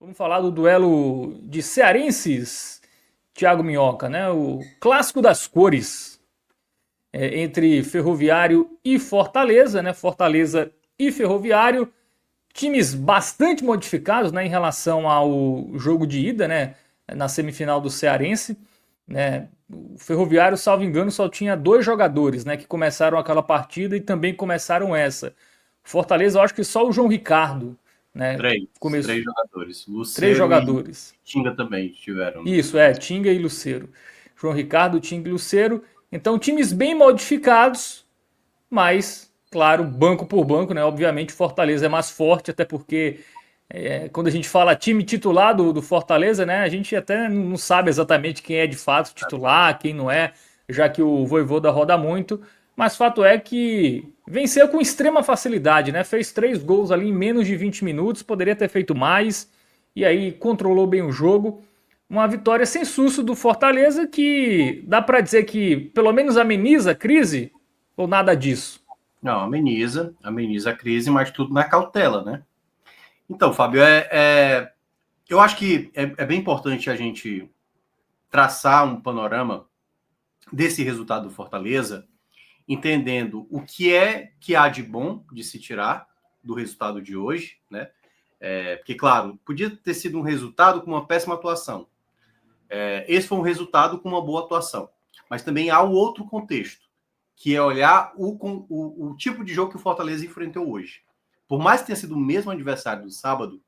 Vamos falar do duelo de cearenses, Thiago Minhoca, né? O clássico das cores entre Ferroviário e Fortaleza, né? Fortaleza e Ferroviário, times bastante modificados, né, em relação ao jogo de ida, né? Na semifinal do Cearense, né? O Ferroviário, salvo engano, só tinha dois jogadores, né, que começaram aquela partida e também começaram essa. Fortaleza, eu acho que só o João Ricardo, né? Três Começou. jogadores. Três Luceiro e jogadores. Tinga também estiveram Isso, nesse. Tinga e Luceiro. João Ricardo, Tinga e Luceiro. Então, times bem modificados, mas, claro, banco por banco, né? Obviamente, Fortaleza é mais forte, até porque quando a gente fala time titular do Fortaleza, né? A gente até não sabe exatamente quem é de fato titular, quem não é, já que o Vojvoda roda muito. Mas fato é que venceu com extrema facilidade, né? Fez 3 gols ali em menos de 20 minutos, poderia ter feito mais, e aí controlou bem o jogo. Uma vitória sem susto do Fortaleza que dá para dizer que pelo menos ameniza a crise ou nada disso. Não, ameniza a crise, mas tudo na cautela, né? Então, Fábio, eu acho que é bem importante a gente traçar um panorama desse resultado do Fortaleza, entendendo o que é que há de bom de se tirar do resultado de hoje, né? Porque, claro, podia ter sido um resultado com uma péssima atuação. Esse foi um resultado com uma boa atuação. Mas também há o outro contexto, que é olhar o tipo de jogo que o Fortaleza enfrentou hoje. Por mais que tenha sido o mesmo adversário do sábado,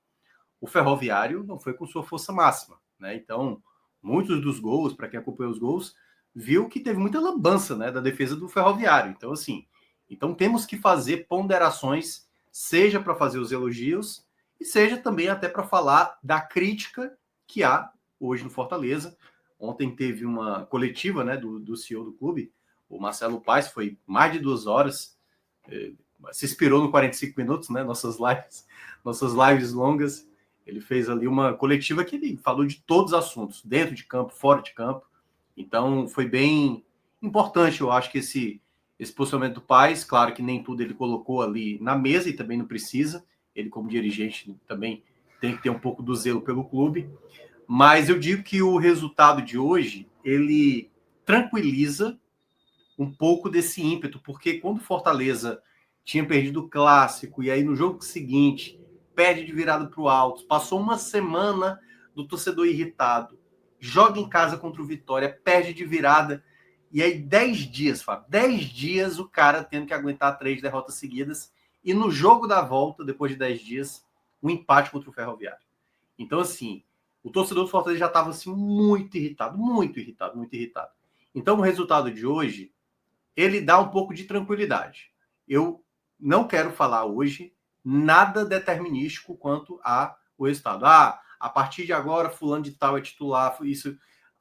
o Ferroviário não foi com sua força máxima. Né? Então, muitos dos gols, para quem acompanhou os gols, viu que teve muita lambança, né, da defesa do Ferroviário. Então, assim, temos que fazer ponderações, seja para fazer os elogios e seja também até para falar da crítica que há hoje no Fortaleza. Ontem teve uma coletiva, né, do CEO do clube, o Marcelo Paes, foi mais de 2 horas, se inspirou no 45 minutos, né, nossas lives longas. Ele fez ali uma coletiva que ele falou de todos os assuntos, dentro de campo, fora de campo. Então, foi bem importante, eu acho, que esse posicionamento do Paes. Claro que nem tudo ele colocou ali na mesa e também não precisa. Ele, como dirigente, também tem que ter um pouco do zelo pelo clube. Mas eu digo que o resultado de hoje, ele tranquiliza um pouco desse ímpeto, porque quando o Fortaleza tinha perdido o clássico, e aí no jogo seguinte perde de virada para o alto, passou uma semana do torcedor irritado, joga em casa contra o Vitória, perde de virada, e aí 10 dias, Fábio, 10 dias o cara tendo que aguentar 3 derrotas seguidas, e no jogo da volta, depois de 10 dias, um empate contra o Ferroviário. Então, assim, o torcedor do Fortaleza já estava assim, muito irritado, muito irritado, muito irritado. Então, o resultado de hoje, ele dá um pouco de tranquilidade. Eu não quero falar hoje nada determinístico quanto ao resultado. A partir de agora, fulano de tal é titular, isso.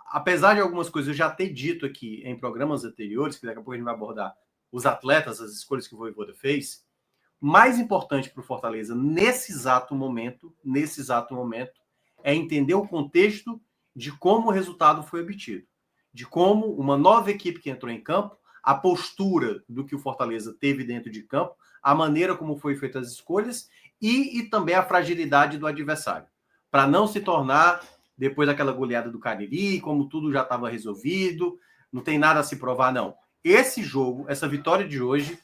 Apesar de algumas coisas eu já ter dito aqui em programas anteriores, que daqui a pouco a gente vai abordar os atletas, as escolhas que o Vojvoda fez, mais importante para o Fortaleza nesse exato momento, é entender o contexto de como o resultado foi obtido, de como uma nova equipe que entrou em campo, a postura do que o Fortaleza teve dentro de campo, a maneira como foi feitas as escolhas e também a fragilidade do adversário, para não se tornar depois daquela goleada do Cariri, como tudo já estava resolvido, não tem nada a se provar, não. Esse jogo, essa vitória de hoje,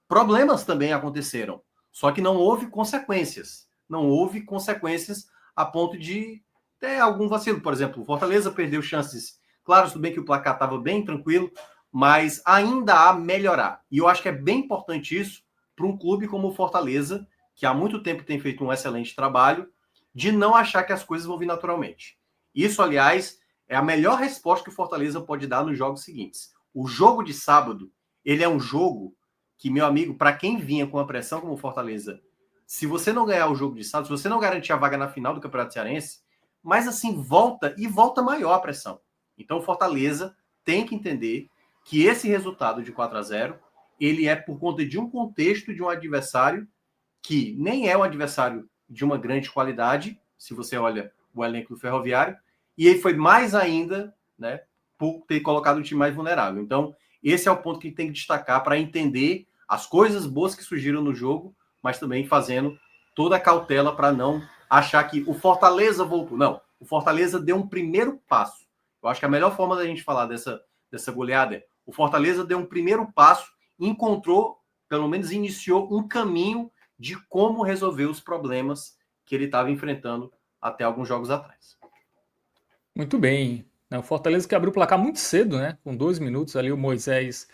problemas também aconteceram, só que não houve consequências. Não houve consequências a ponto de ter algum vacilo. Por exemplo, o Fortaleza perdeu chances. Claro, tudo bem que o placar estava bem tranquilo, mas ainda há melhorar. E eu acho que é bem importante isso para um clube como o Fortaleza, que há muito tempo tem feito um excelente trabalho, de não achar que as coisas vão vir naturalmente. Isso, aliás, é a melhor resposta que o Fortaleza pode dar nos jogos seguintes. O jogo de sábado, ele é um jogo que, meu amigo, para quem vinha com a pressão como o Fortaleza, se você não ganhar o jogo de sábado, se você não garantir a vaga na final do Campeonato Cearense, mas assim, volta maior a pressão. Então o Fortaleza tem que entender que esse resultado de 4-0 ele é por conta de um contexto de um adversário que nem é um adversário de uma grande qualidade, se você olha o elenco do Ferroviário, e ele foi mais ainda, né, por ter colocado um time mais vulnerável. Então, esse é o ponto que tem que destacar para entender as coisas boas que surgiram no jogo, mas também fazendo toda a cautela para não achar que o Fortaleza voltou. Não, o Fortaleza deu um primeiro passo. Eu acho que a melhor forma da gente falar dessa goleada é o Fortaleza deu um primeiro passo e encontrou, pelo menos iniciou, um caminho de como resolver os problemas que ele estava enfrentando até alguns jogos atrás. Muito bem. O Fortaleza que abriu o placar muito cedo, né? Com 2 minutos ali, o Moisés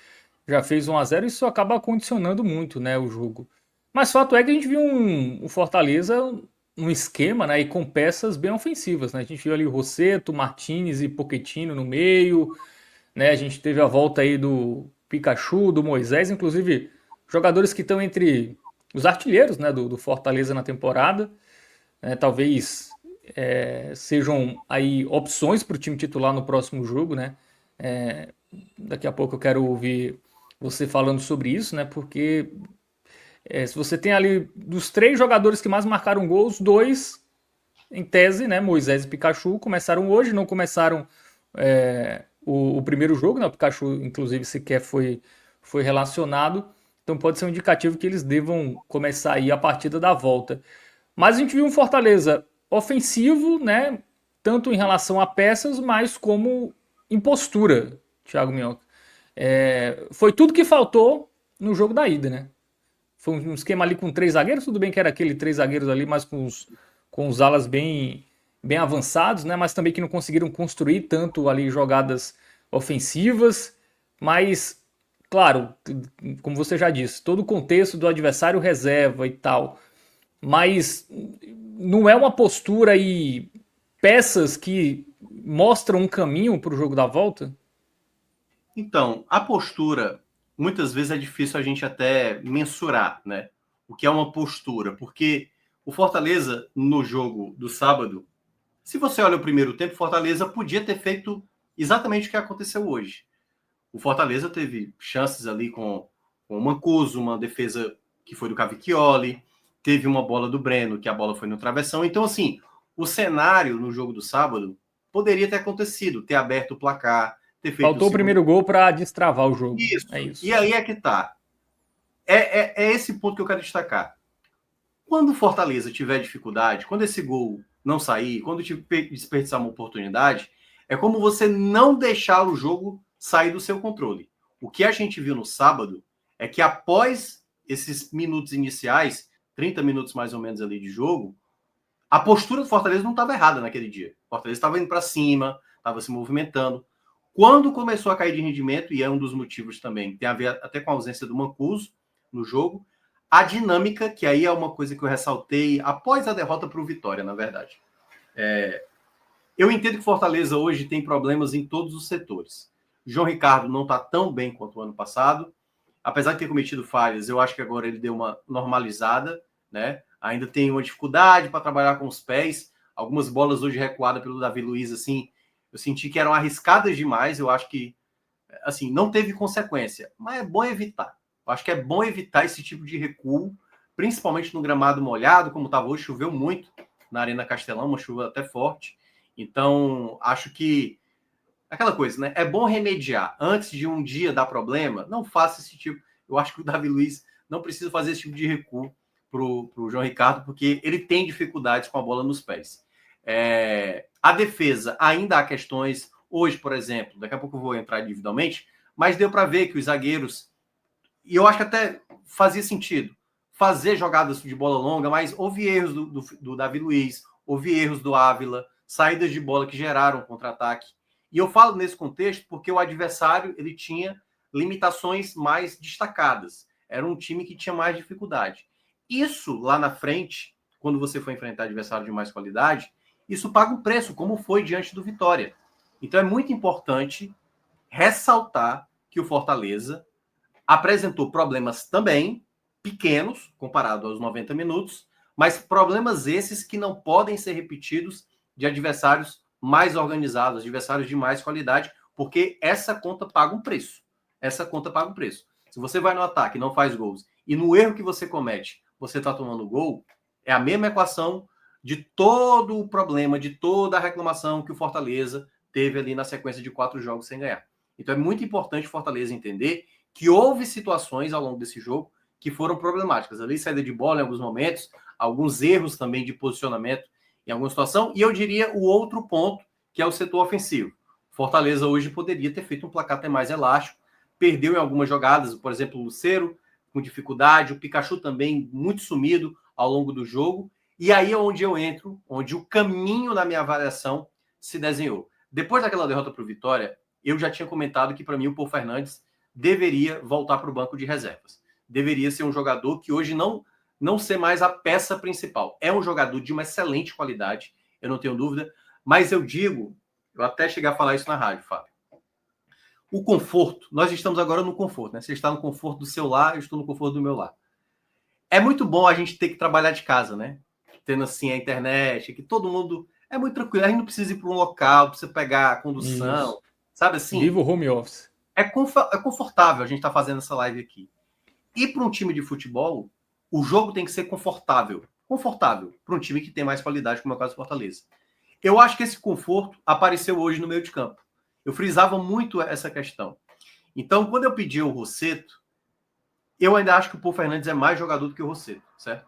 já fez 1-0 e isso acaba condicionando muito, né, o jogo. Mas fato é que a gente viu um Fortaleza um esquema, né, e com peças bem ofensivas, né? A gente viu ali o Rossetto, Martinez e Pochettino no meio, né? A gente teve a volta aí do Pikachu, do Moisés, inclusive jogadores que estão entre os artilheiros, né, do Fortaleza na temporada, né? Talvez sejam aí opções para o time titular no próximo jogo, né? Daqui a pouco eu quero ouvir você falando sobre isso, né? Porque se você tem ali dos 3 jogadores que mais marcaram gols, 2 em tese, né? Moisés e Pikachu começaram hoje, não começaram o primeiro jogo, né? O Pikachu, inclusive, sequer foi relacionado. Então pode ser um indicativo que eles devam começar aí a partida da volta. Mas a gente viu um Fortaleza ofensivo, né? Tanto em relação a peças, mas como em postura, Thiago Minhoca. Foi tudo que faltou no jogo da ida, né? Foi um esquema ali com 3 zagueiros, tudo bem que era aquele 3 zagueiros ali, mas com os alas bem avançados, né? Mas também que não conseguiram construir tanto ali jogadas ofensivas. Mas, claro, como você já disse, todo o contexto do adversário reserva e tal. Mas não é uma postura e peças que mostram um caminho para o jogo da volta? Então, a postura, muitas vezes é difícil a gente até mensurar, né? O que é uma postura, porque o Fortaleza, no jogo do sábado, se você olha o primeiro tempo, o Fortaleza podia ter feito exatamente o que aconteceu hoje. O Fortaleza teve chances ali com o Mancuso, uma defesa que foi do Cavicchioli, teve uma bola do Breno, que a bola foi no travessão. Então, assim, o cenário no jogo do sábado poderia ter acontecido, ter aberto o placar, ter feito o Faltou o segundo. primeiro gol para destravar o jogo. É Isso. E isso. aí é que tá. É esse ponto que eu quero destacar. Quando o Fortaleza tiver dificuldade, quando esse gol não sair, quando desperdiçar uma oportunidade, é como você não deixar o jogo sair do seu controle. O que a gente viu no sábado é que após esses minutos iniciais, 30 minutos mais ou menos ali de jogo, a postura do Fortaleza não estava errada naquele dia. O Fortaleza estava indo para cima, estava se movimentando. Quando começou a cair de rendimento, e é um dos motivos também, tem a ver até com a ausência do Mancuso no jogo, a dinâmica, que aí é uma coisa que eu ressaltei após a derrota para o Vitória, na verdade. Eu entendo que o Fortaleza hoje tem problemas em todos os setores. João Ricardo não está tão bem quanto o ano passado. Apesar de ter cometido falhas, eu acho que agora ele deu uma normalizada, né? Ainda tem uma dificuldade para trabalhar com os pés. Algumas bolas hoje recuadas pelo Davi Luiz, assim, eu senti que eram arriscadas demais. Eu acho que, assim, não teve consequência, mas é bom evitar. Eu acho que é bom evitar esse tipo de recuo, principalmente no gramado molhado, como estava hoje, choveu muito na Arena Castelão, uma chuva até forte. Então, acho que aquela coisa, né? É bom remediar. Antes de um dia dar problema, não faça esse tipo. Eu acho que o Davi Luiz não precisa fazer esse tipo de recuo pro João Ricardo, porque ele tem dificuldades com a bola nos pés. A defesa ainda há questões. Hoje, por exemplo, daqui a pouco eu vou entrar individualmente, mas deu para ver que os zagueiros, e eu acho que até fazia sentido, fazer jogadas de bola longa, mas houve erros do Davi Luiz, houve erros do Ávila, saídas de bola que geraram contra-ataque. E eu falo nesse contexto porque o adversário ele tinha limitações mais destacadas. Era um time que tinha mais dificuldade. Isso lá na frente, quando você for enfrentar adversário de mais qualidade, isso paga um preço, como foi diante do Vitória. Então é muito importante ressaltar que o Fortaleza apresentou problemas também pequenos, comparado aos 90 minutos, mas problemas esses que não podem ser repetidos de adversários mais organizados, adversários de mais qualidade, porque essa conta paga um preço. Essa conta paga um preço. Se você vai no ataque e não faz gols, e no erro que você comete, você está tomando gol, é a mesma equação de todo o problema, de toda a reclamação que o Fortaleza teve ali na sequência de 4 jogos sem ganhar. Então é muito importante o Fortaleza entender que houve situações ao longo desse jogo que foram problemáticas. Ali, saída de bola em alguns momentos, alguns erros também de posicionamento em alguma situação. E eu diria o outro ponto, que é o setor ofensivo. Fortaleza hoje poderia ter feito um placar até mais elástico, perdeu em algumas jogadas, por exemplo, o Lucero com dificuldade, o Pikachu também muito sumido ao longo do jogo. E aí é onde eu entro, onde o caminho na minha avaliação se desenhou. Depois daquela derrota para o Vitória, eu já tinha comentado que para mim o Paul Fernandes deveria voltar para o banco de reservas. Deveria ser um jogador que hoje não ser mais a peça principal. É um jogador de uma excelente qualidade, eu não tenho dúvida, mas eu até chegar a falar isso na rádio, Fábio. O conforto, nós estamos agora no conforto, né? Você está no conforto do seu lar, eu estou no conforto do meu lar. É muito bom a gente ter que trabalhar de casa, né? Tendo assim a internet, que todo mundo é muito tranquilo. A gente não precisa ir para um local, precisa pegar a condução, Isso. sabe assim? Viva o home office. É confortável a gente estar fazendo essa live aqui. E para um time de futebol, o jogo tem que ser confortável. Confortável para um time que tem mais qualidade, como é o caso do Fortaleza. Eu acho que esse conforto apareceu hoje no meio de campo. Eu frisava muito essa questão. Então, quando eu pedi o Rossetto, eu ainda acho que o Paul Fernandes é mais jogador do que o Rossetto, certo?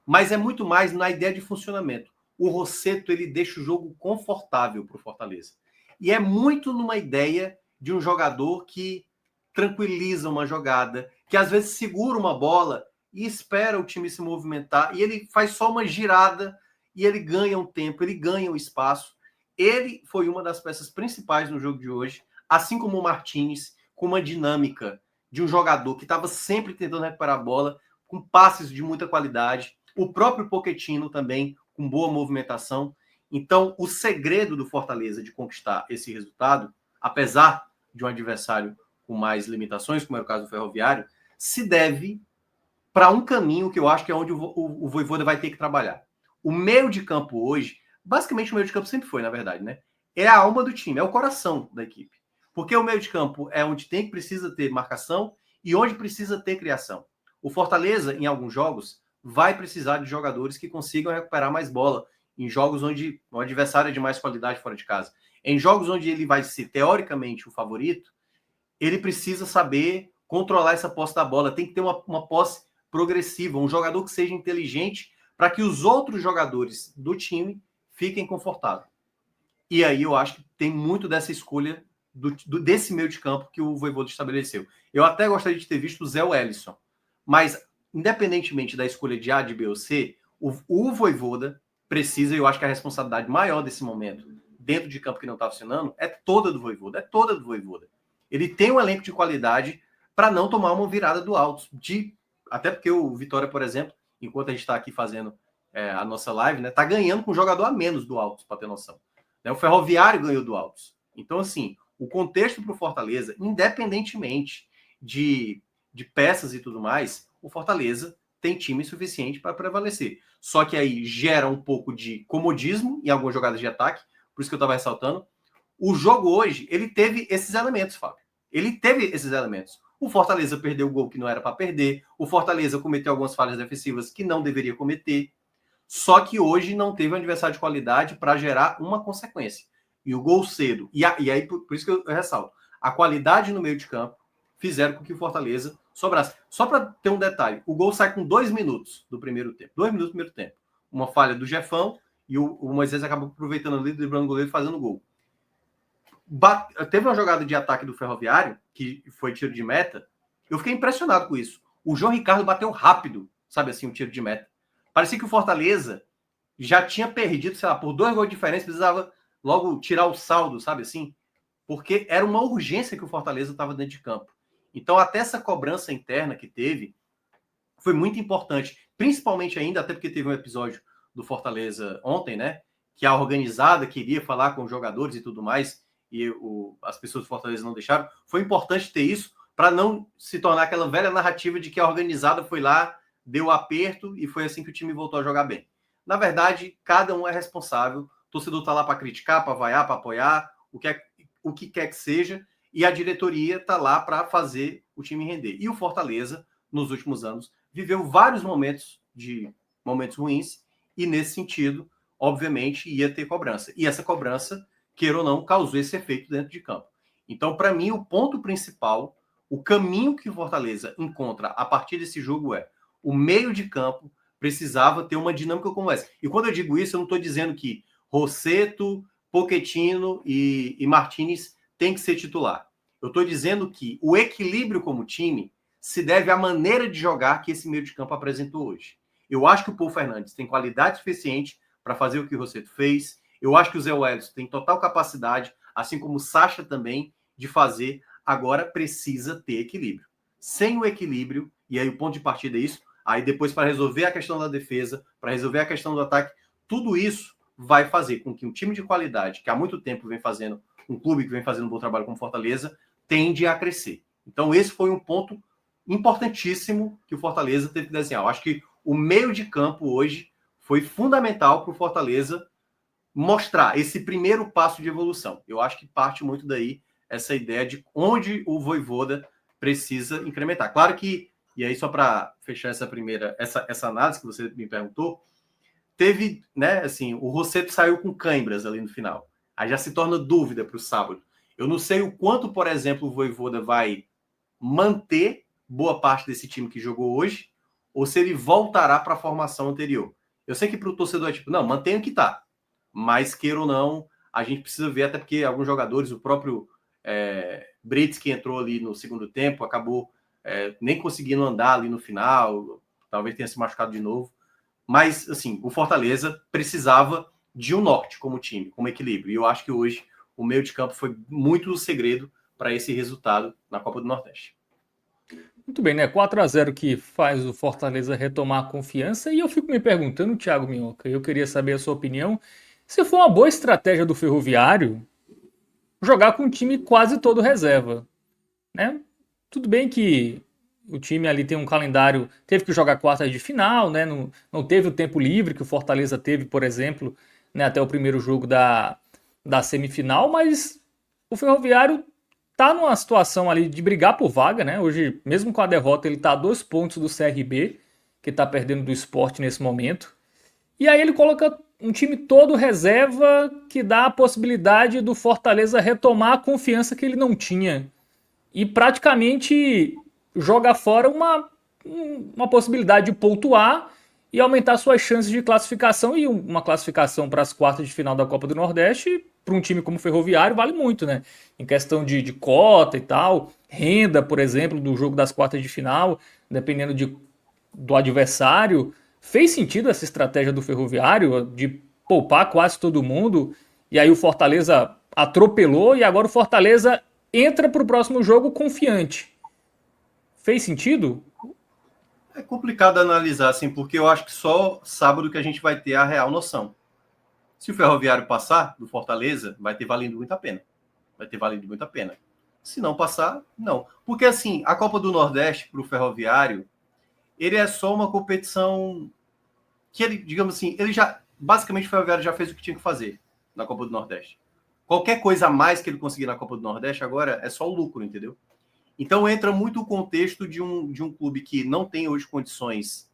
Mas é muito mais na ideia de funcionamento. O Rossetto, ele deixa o jogo confortável para o Fortaleza. E é muito numa ideia de um jogador que tranquiliza uma jogada, que às vezes segura uma bola e espera o time se movimentar, e ele faz só uma girada e ele ganha um tempo, ele ganha um espaço. Ele foi uma das peças principais no jogo de hoje, assim como o Martins, com uma dinâmica de um jogador que estava sempre tentando recuperar a bola, com passes de muita qualidade. O próprio Pochettino também, com boa movimentação. Então, o segredo do Fortaleza de conquistar esse resultado, apesar de um adversário com mais limitações, como era o caso do Ferroviário, se deve para um caminho que eu acho que é onde o Vojvoda vai ter que trabalhar. O meio de campo hoje, basicamente o meio de campo sempre foi, na verdade, né? É a alma do time, é o coração da equipe. Porque o meio de campo é onde precisa ter marcação e onde precisa ter criação. O Fortaleza, em alguns jogos, vai precisar de jogadores que consigam recuperar mais bola. Em jogos onde o adversário é de mais qualidade fora de casa. Em jogos onde ele vai ser, teoricamente, o favorito, ele precisa saber controlar essa posse da bola. Tem que ter uma posse progressiva, um jogador que seja inteligente para que os outros jogadores do time fiquem confortáveis. E aí eu acho que tem muito dessa escolha desse meio de campo que o Vojvoda estabeleceu. Eu até gostaria de ter visto o Zé Wellison, mas independentemente da escolha de A, de B ou C, o Vojvoda precisa, e eu acho que a responsabilidade maior desse momento, dentro de campo que não está funcionando, é toda do Vojvoda. Ele tem um elenco de qualidade para não tomar uma virada do alto. Até porque o Vitória, por exemplo, enquanto a gente está aqui fazendo a nossa live, né, está ganhando com um jogador a menos do Altos, para ter noção. O Ferroviário ganhou do Altos. Então, assim, o contexto para o Fortaleza, independentemente de peças e tudo mais, o Fortaleza tem time suficiente para prevalecer. Só que aí gera um pouco de comodismo em algumas jogadas de ataque, por isso que eu estava ressaltando. O jogo hoje, ele teve esses elementos, Fábio. Ele teve esses elementos. O Fortaleza perdeu o gol que não era para perder. O Fortaleza cometeu algumas falhas defensivas que não deveria cometer. Só que hoje não teve um adversário de qualidade para gerar uma consequência. E o gol cedo. E aí, por isso que eu ressalto. A qualidade no meio de campo fizeram com que o Fortaleza sobrasse. Só para ter um detalhe, o gol sai com 2 minutos do primeiro tempo. 2 minutos do primeiro tempo. Uma falha do Jefão e o Moisés acabou aproveitando ali, driblando o goleiro e fazendo o gol. Teve uma jogada de ataque do Ferroviário, que foi tiro de meta. Eu fiquei impressionado com isso. O João Ricardo bateu rápido, sabe assim, um tiro de meta. Parecia que o Fortaleza já tinha perdido, sei lá, por 2 gols de diferença, precisava logo tirar o saldo, sabe assim? Porque era uma urgência que o Fortaleza estava dentro de campo. Então, até essa cobrança interna que teve foi muito importante. Principalmente ainda, até porque teve um episódio do Fortaleza ontem, né? Que a organizada queria falar com os jogadores e tudo mais, e as pessoas do Fortaleza não deixaram. Foi importante ter isso para não se tornar aquela velha narrativa de que a organizada foi lá, deu aperto e foi assim que o time voltou a jogar bem. Na verdade, cada um é responsável. O torcedor está lá para criticar, para vaiar, para apoiar, o que quer que seja, e a diretoria está lá para fazer o time render. E o Fortaleza, nos últimos anos, viveu vários momentos ruins, e nesse sentido, obviamente, ia ter cobrança. E essa cobrança, queira ou não, causou esse efeito dentro de campo. Então, para mim, o ponto principal, o caminho que o Fortaleza encontra a partir desse jogo é o meio de campo precisava ter uma dinâmica como essa. E quando eu digo isso, eu não estou dizendo que Rossetto, Pochettino e Martinez têm que ser titular. Eu estou dizendo que o equilíbrio como time se deve à maneira de jogar que esse meio de campo apresentou hoje. Eu acho que o Paul Fernandes tem qualidade suficiente para fazer o que o Rossetto fez. Eu acho que o Zé Welles tem total capacidade, assim como o Sacha também, de fazer. Agora precisa ter equilíbrio. Sem o equilíbrio, e aí o ponto de partida é isso, aí depois para resolver a questão da defesa, para resolver a questão do ataque, tudo isso vai fazer com que um time de qualidade, que há muito tempo vem fazendo, um clube que vem fazendo um bom trabalho como Fortaleza, tende a crescer. Então esse foi um ponto importantíssimo que o Fortaleza teve que desenhar. Eu acho que o meio de campo hoje foi fundamental para o Fortaleza mostrar esse primeiro passo de evolução. Eu acho que parte muito daí essa ideia de onde o Vojvoda precisa incrementar. Claro que, e aí só para fechar essa análise que você me perguntou, teve, né, assim, o Rossetto saiu com cãibras ali no final. Aí já se torna dúvida para o sábado. Eu não sei o quanto, por exemplo, o Vojvoda vai manter boa parte desse time que jogou hoje, ou se ele voltará para a formação anterior. Eu sei que para o torcedor é tipo, não, mantenha o que está. Mas, queira ou não, a gente precisa ver, até porque alguns jogadores, o próprio Brits, que entrou ali no segundo tempo, acabou nem conseguindo andar ali no final, talvez tenha se machucado de novo. Mas, assim, o Fortaleza precisava de um norte como time, como equilíbrio. E eu acho que hoje o meio de campo foi muito o segredo para esse resultado na Copa do Nordeste. Muito bem, né? 4-0 que faz o Fortaleza retomar a confiança. E eu fico me perguntando, Thiago Minhoca, eu queria saber a sua opinião, se foi uma boa estratégia do Ferroviário jogar com um time quase todo reserva, né? Tudo bem que o time ali tem um calendário, teve que jogar quartas de final, né? Não teve o tempo livre que o Fortaleza teve, por exemplo, né? Até o primeiro jogo da semifinal, mas o Ferroviário tá numa situação ali de brigar por vaga, né? Hoje, mesmo com a derrota, ele tá a 2 pontos do CRB, que tá perdendo do Sport nesse momento. E aí ele coloca um time todo reserva que dá a possibilidade do Fortaleza retomar a confiança que ele não tinha. E praticamente joga fora uma possibilidade de pontuar e aumentar suas chances de classificação. E uma classificação para as quartas de final da Copa do Nordeste, para um time como o Ferroviário, vale muito, né? Em questão de cota e tal, renda, por exemplo, do jogo das quartas de final, dependendo do adversário. Fez sentido essa estratégia do Ferroviário de poupar quase todo mundo, e aí o Fortaleza atropelou, e agora o Fortaleza entra para o próximo jogo confiante. Fez sentido? É complicado analisar, assim, porque eu acho que só sábado que a gente vai ter a real noção. Se o Ferroviário passar do Fortaleza, vai ter valido muito a pena. Vai ter valido muito a pena. Se não passar, não. Porque, assim, a Copa do Nordeste para o Ferroviário, ele é só uma competição que ele, digamos assim, ele já, basicamente o Ferroviário já fez o que tinha que fazer na Copa do Nordeste. Qualquer coisa a mais que ele conseguir na Copa do Nordeste agora é só o lucro, entendeu? Então entra muito o contexto de um clube que não tem hoje condições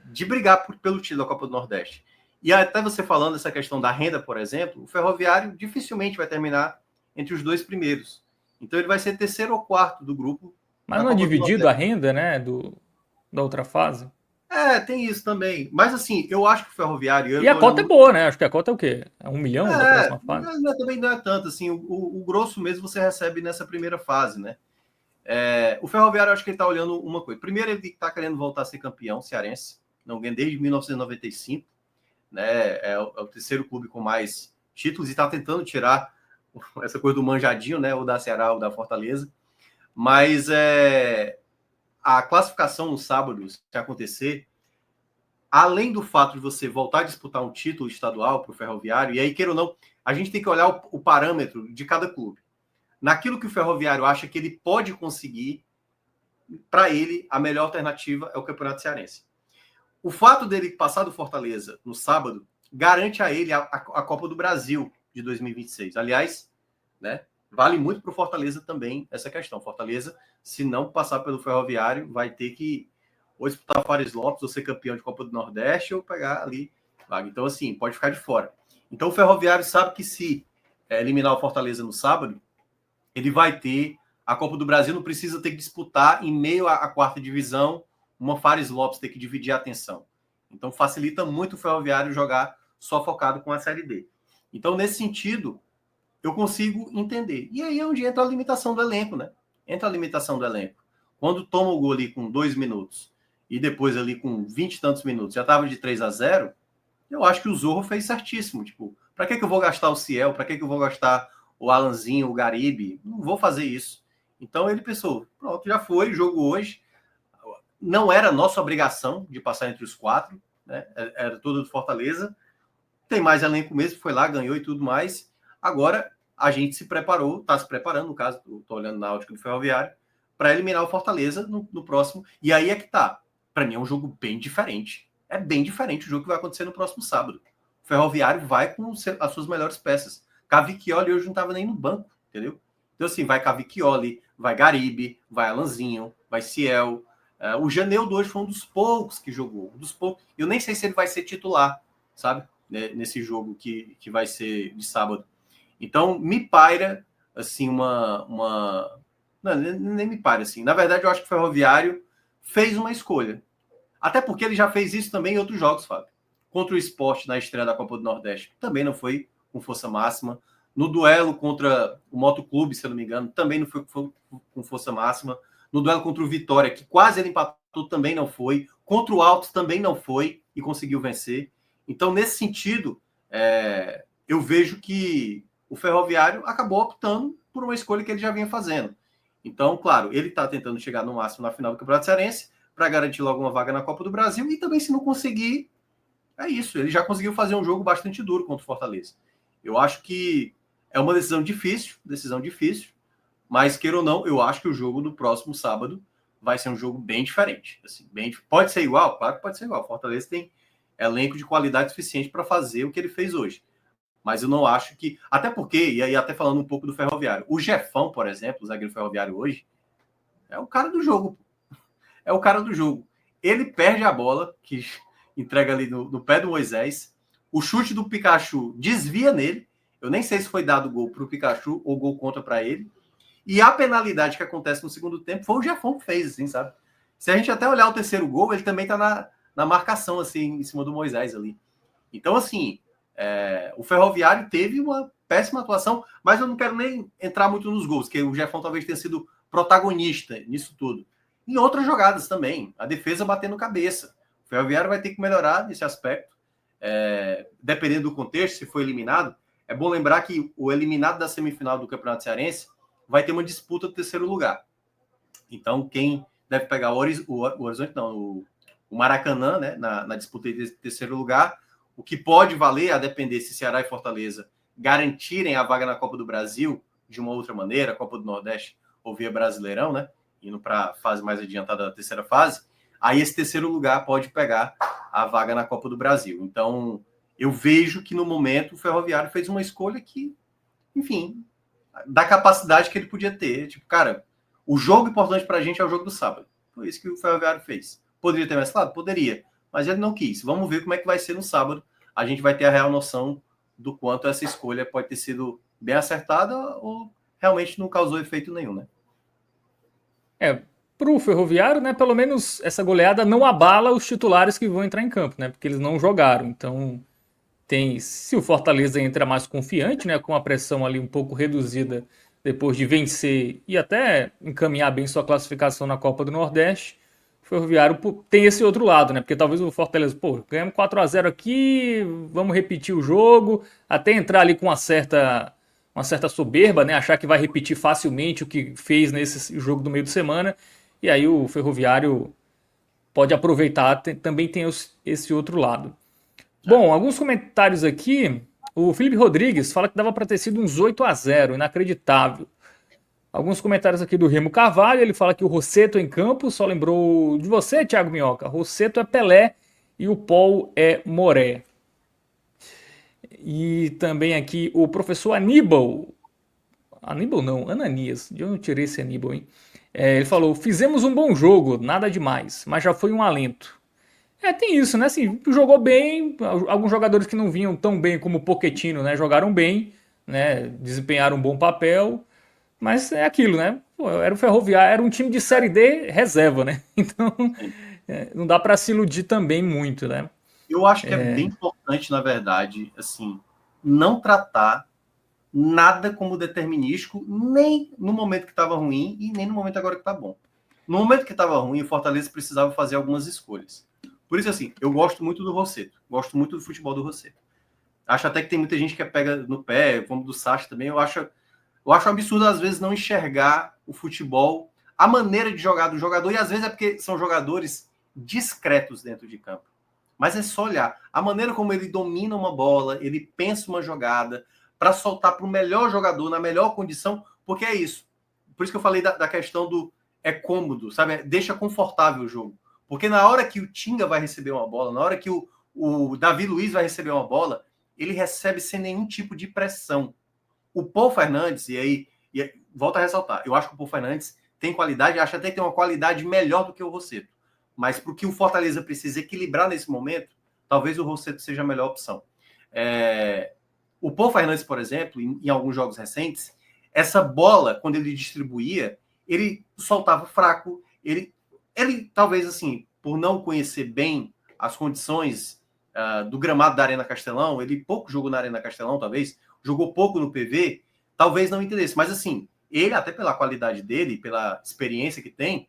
de brigar pelo título da Copa do Nordeste. E até você falando essa questão da renda, por exemplo, o Ferroviário dificilmente vai terminar entre os dois primeiros. Então ele vai ser terceiro ou quarto do grupo Mas na não é Copa do dividido a Nordeste. renda, né, da outra fase? Tem isso também. Mas assim, eu acho que o Ferroviário, eu E a tô cota é olhando. boa, né? Acho que a cota é o quê? É 1 milhão da próxima fase? Também não é tanto, assim, o grosso mesmo você recebe nessa primeira fase, né? O Ferroviário, eu acho que ele está olhando uma coisa. Primeiro, ele está querendo voltar a ser campeão cearense, não ganha desde 1995, né? É o terceiro clube com mais títulos e está tentando tirar essa coisa do manjadinho, né? Ou da Ceará ou da Fortaleza. Mas a classificação no sábado, se acontecer, além do fato de você voltar a disputar um título estadual para o Ferroviário, e aí, queira ou não, a gente tem que olhar o parâmetro de cada clube. Naquilo que o Ferroviário acha que ele pode conseguir, para ele, a melhor alternativa é o Campeonato Cearense. O fato dele passar do Fortaleza no sábado garante a ele a Copa do Brasil de 2026. Aliás, né, vale muito para o Fortaleza também essa questão. Fortaleza, se não passar pelo Ferroviário, vai ter que ou disputar o Fares Lopes, ou ser campeão de Copa do Nordeste, ou pegar ali vaga. Então, assim, pode ficar de fora. Então, o Ferroviário sabe que se eliminar o Fortaleza no sábado, ele vai ter a Copa do Brasil, não precisa ter que disputar em meio à quarta divisão, uma Fares Lopes ter que dividir a atenção. Então facilita muito o Ferroviário jogar só focado com a Série D. Então, nesse sentido, eu consigo entender. E aí é onde entra a limitação do elenco, né? Entra a limitação do elenco. Quando toma o gol ali com 2 minutos e depois ali com 20 e tantos minutos, já estava de 3-0, eu acho que o Zorro fez certíssimo. Tipo, para que eu vou gastar o Ciel? Para que eu vou gastar o Alanzinho, o Garibe? Não vou fazer isso. Então ele pensou, pronto, já foi, jogo hoje. Não era nossa obrigação de passar entre os 4, né? Era tudo do Fortaleza. Tem mais elenco mesmo, foi lá, ganhou e tudo mais. Agora a gente se preparou, está se preparando, no caso, estou olhando na ótica do Ferroviário, para eliminar o Fortaleza no próximo. E aí é que tá. Para mim é um jogo bem diferente. É bem diferente o jogo que vai acontecer no próximo sábado. O Ferroviário vai com as suas melhores peças. Cavicchioli hoje não estava nem no banco, entendeu? Então, assim, vai Cavicchioli, vai Garibe, vai Alanzinho, vai Ciel. O Janeudo hoje foi um dos poucos que jogou. Um dos poucos. Eu nem sei se ele vai ser titular, sabe? Nesse jogo que vai ser de sábado. Então, me paira, assim, Não, nem me paira, assim. Na verdade, eu acho que o Ferroviário fez uma escolha. Até porque ele já fez isso também em outros jogos, Fábio. Contra o Sport, na estreia da Copa do Nordeste, também não foi com força máxima. No duelo contra o Motoclube, se eu não me engano, também não foi com força máxima. No duelo contra o Vitória, que quase ele empatou, também não foi. Contra o Altos, também não foi e conseguiu vencer. Então, nesse sentido, eu vejo que o Ferroviário acabou optando por uma escolha que ele já vinha fazendo. Então, claro, ele está tentando chegar no máximo na final do Campeonato Cearense para garantir logo uma vaga na Copa do Brasil e também, se não conseguir, é isso. Ele já conseguiu fazer um jogo bastante duro contra o Fortaleza. Eu acho que é uma decisão difícil, mas queira ou não, eu acho que o jogo do próximo sábado vai ser um jogo bem diferente. Assim, pode ser igual? Claro que pode ser igual. O Fortaleza tem elenco de qualidade suficiente para fazer o que ele fez hoje. Mas eu não acho que... Até porque, e aí até falando um pouco do Ferroviário, o Jefão, por exemplo, o zagueiro Ferroviário hoje, é o cara do jogo. É o cara do jogo. Ele perde a bola, que entrega ali no pé do Moisés, o chute do Pikachu desvia nele, eu nem sei se foi dado gol para o Pikachu ou gol contra para ele, e a penalidade que acontece no segundo tempo foi o Jefão que fez, assim, sabe? Se a gente até olhar o terceiro gol, ele também tá na marcação, assim, em cima do Moisés ali. Então, assim, o Ferroviário teve uma péssima atuação, mas eu não quero nem entrar muito nos gols, que o Jefão talvez tenha sido protagonista nisso tudo. Em outras jogadas também, a defesa batendo cabeça. O Ferroviário vai ter que melhorar nesse aspecto, dependendo do contexto, se for eliminado. É bom lembrar que o eliminado da semifinal do Campeonato Cearense vai ter uma disputa do terceiro lugar. Então, quem deve pegar o Horizonte, não, o Maracanã, né, na disputa de terceiro lugar, o que pode valer, a depender se Ceará e Fortaleza garantirem a vaga na Copa do Brasil de uma outra maneira, Copa do Nordeste ou via Brasileirão, né, indo para a fase mais adiantada da terceira fase, aí esse terceiro lugar pode pegar a vaga na Copa do Brasil. Então, eu vejo que no momento o Ferroviário fez uma escolha que, enfim, da capacidade que ele podia ter. Tipo, cara, o jogo importante pra gente é o jogo do sábado. Foi isso que o Ferroviário fez. Poderia ter mesclado? Poderia. Mas ele não quis. Vamos ver como é que vai ser no sábado. A gente vai ter a real noção do quanto essa escolha pode ter sido bem acertada ou realmente não causou efeito nenhum, né? Pro Ferroviário, né, pelo menos essa goleada não abala os titulares que vão entrar em campo, né, porque eles não jogaram. Então, se o Fortaleza entra mais confiante, né, com a pressão ali um pouco reduzida depois de vencer e até encaminhar bem sua classificação na Copa do Nordeste, o Ferroviário tem esse outro lado, né, porque talvez o Fortaleza, ganhamos 4-0 aqui, vamos repetir o jogo, até entrar ali com uma certa soberba, né, achar que vai repetir facilmente o que fez nesse jogo do meio de semana, e aí o Ferroviário pode aproveitar, também tem esse outro lado. Bom, alguns comentários aqui. O Felipe Rodrigues fala que dava para ter sido uns 8-0, inacreditável. Alguns comentários aqui do Remo Carvalho, ele fala que o Rossetto em campo só lembrou de você, Thiago Minhoca. Rossetto é Pelé e o Paul é Moré. E também aqui o professor Aníbal. Aníbal não, Ananias. De onde eu tirei esse Aníbal, hein? Ele falou, fizemos um bom jogo, nada demais, mas já foi um alento. Tem isso, né? Assim, jogou bem, alguns jogadores que não vinham tão bem como o Pochettino, né? Jogaram bem, né? Desempenharam um bom papel, mas é aquilo, né? Pô, era o Ferroviário, era um time de Série D reserva, né? Então, não dá para se iludir também muito, né? Eu acho que é bem importante, na verdade, assim, não tratar nada como determinístico, nem no momento que estava ruim e nem no momento agora que está bom. No momento que estava ruim, o Fortaleza precisava fazer algumas escolhas. Por isso, assim, eu gosto muito do Rossetto, gosto muito do futebol do Rossetto. Acho até que tem muita gente que pega no pé, como do Sacha também. Eu acho um absurdo, às vezes, não enxergar o futebol, a maneira de jogar do jogador, e às vezes é porque são jogadores discretos dentro de campo. Mas é só olhar a maneira como ele domina uma bola, ele pensa uma jogada para soltar para o melhor jogador, na melhor condição, porque é isso. Por isso que eu falei da questão do é cômodo, sabe? Deixa confortável o jogo. Porque na hora que o Tinga vai receber uma bola, na hora que o Davi Luiz vai receber uma bola, ele recebe sem nenhum tipo de pressão. O Paul Fernandes, volto a ressaltar, eu acho que o Paul Fernandes tem qualidade, acho até que tem uma qualidade melhor do que o Rossetto. Mas para o que o Fortaleza precisa equilibrar nesse momento, talvez o Rossetto seja a melhor opção. O Paul Fernandes, por exemplo, em alguns jogos recentes, essa bola, quando ele distribuía, ele soltava fraco, ele talvez assim, por não conhecer bem as condições do gramado da Arena Castelão, ele pouco jogou na Arena Castelão, talvez, jogou pouco no PV, talvez não entendesse. Mas assim, ele, até pela qualidade dele, pela experiência que tem,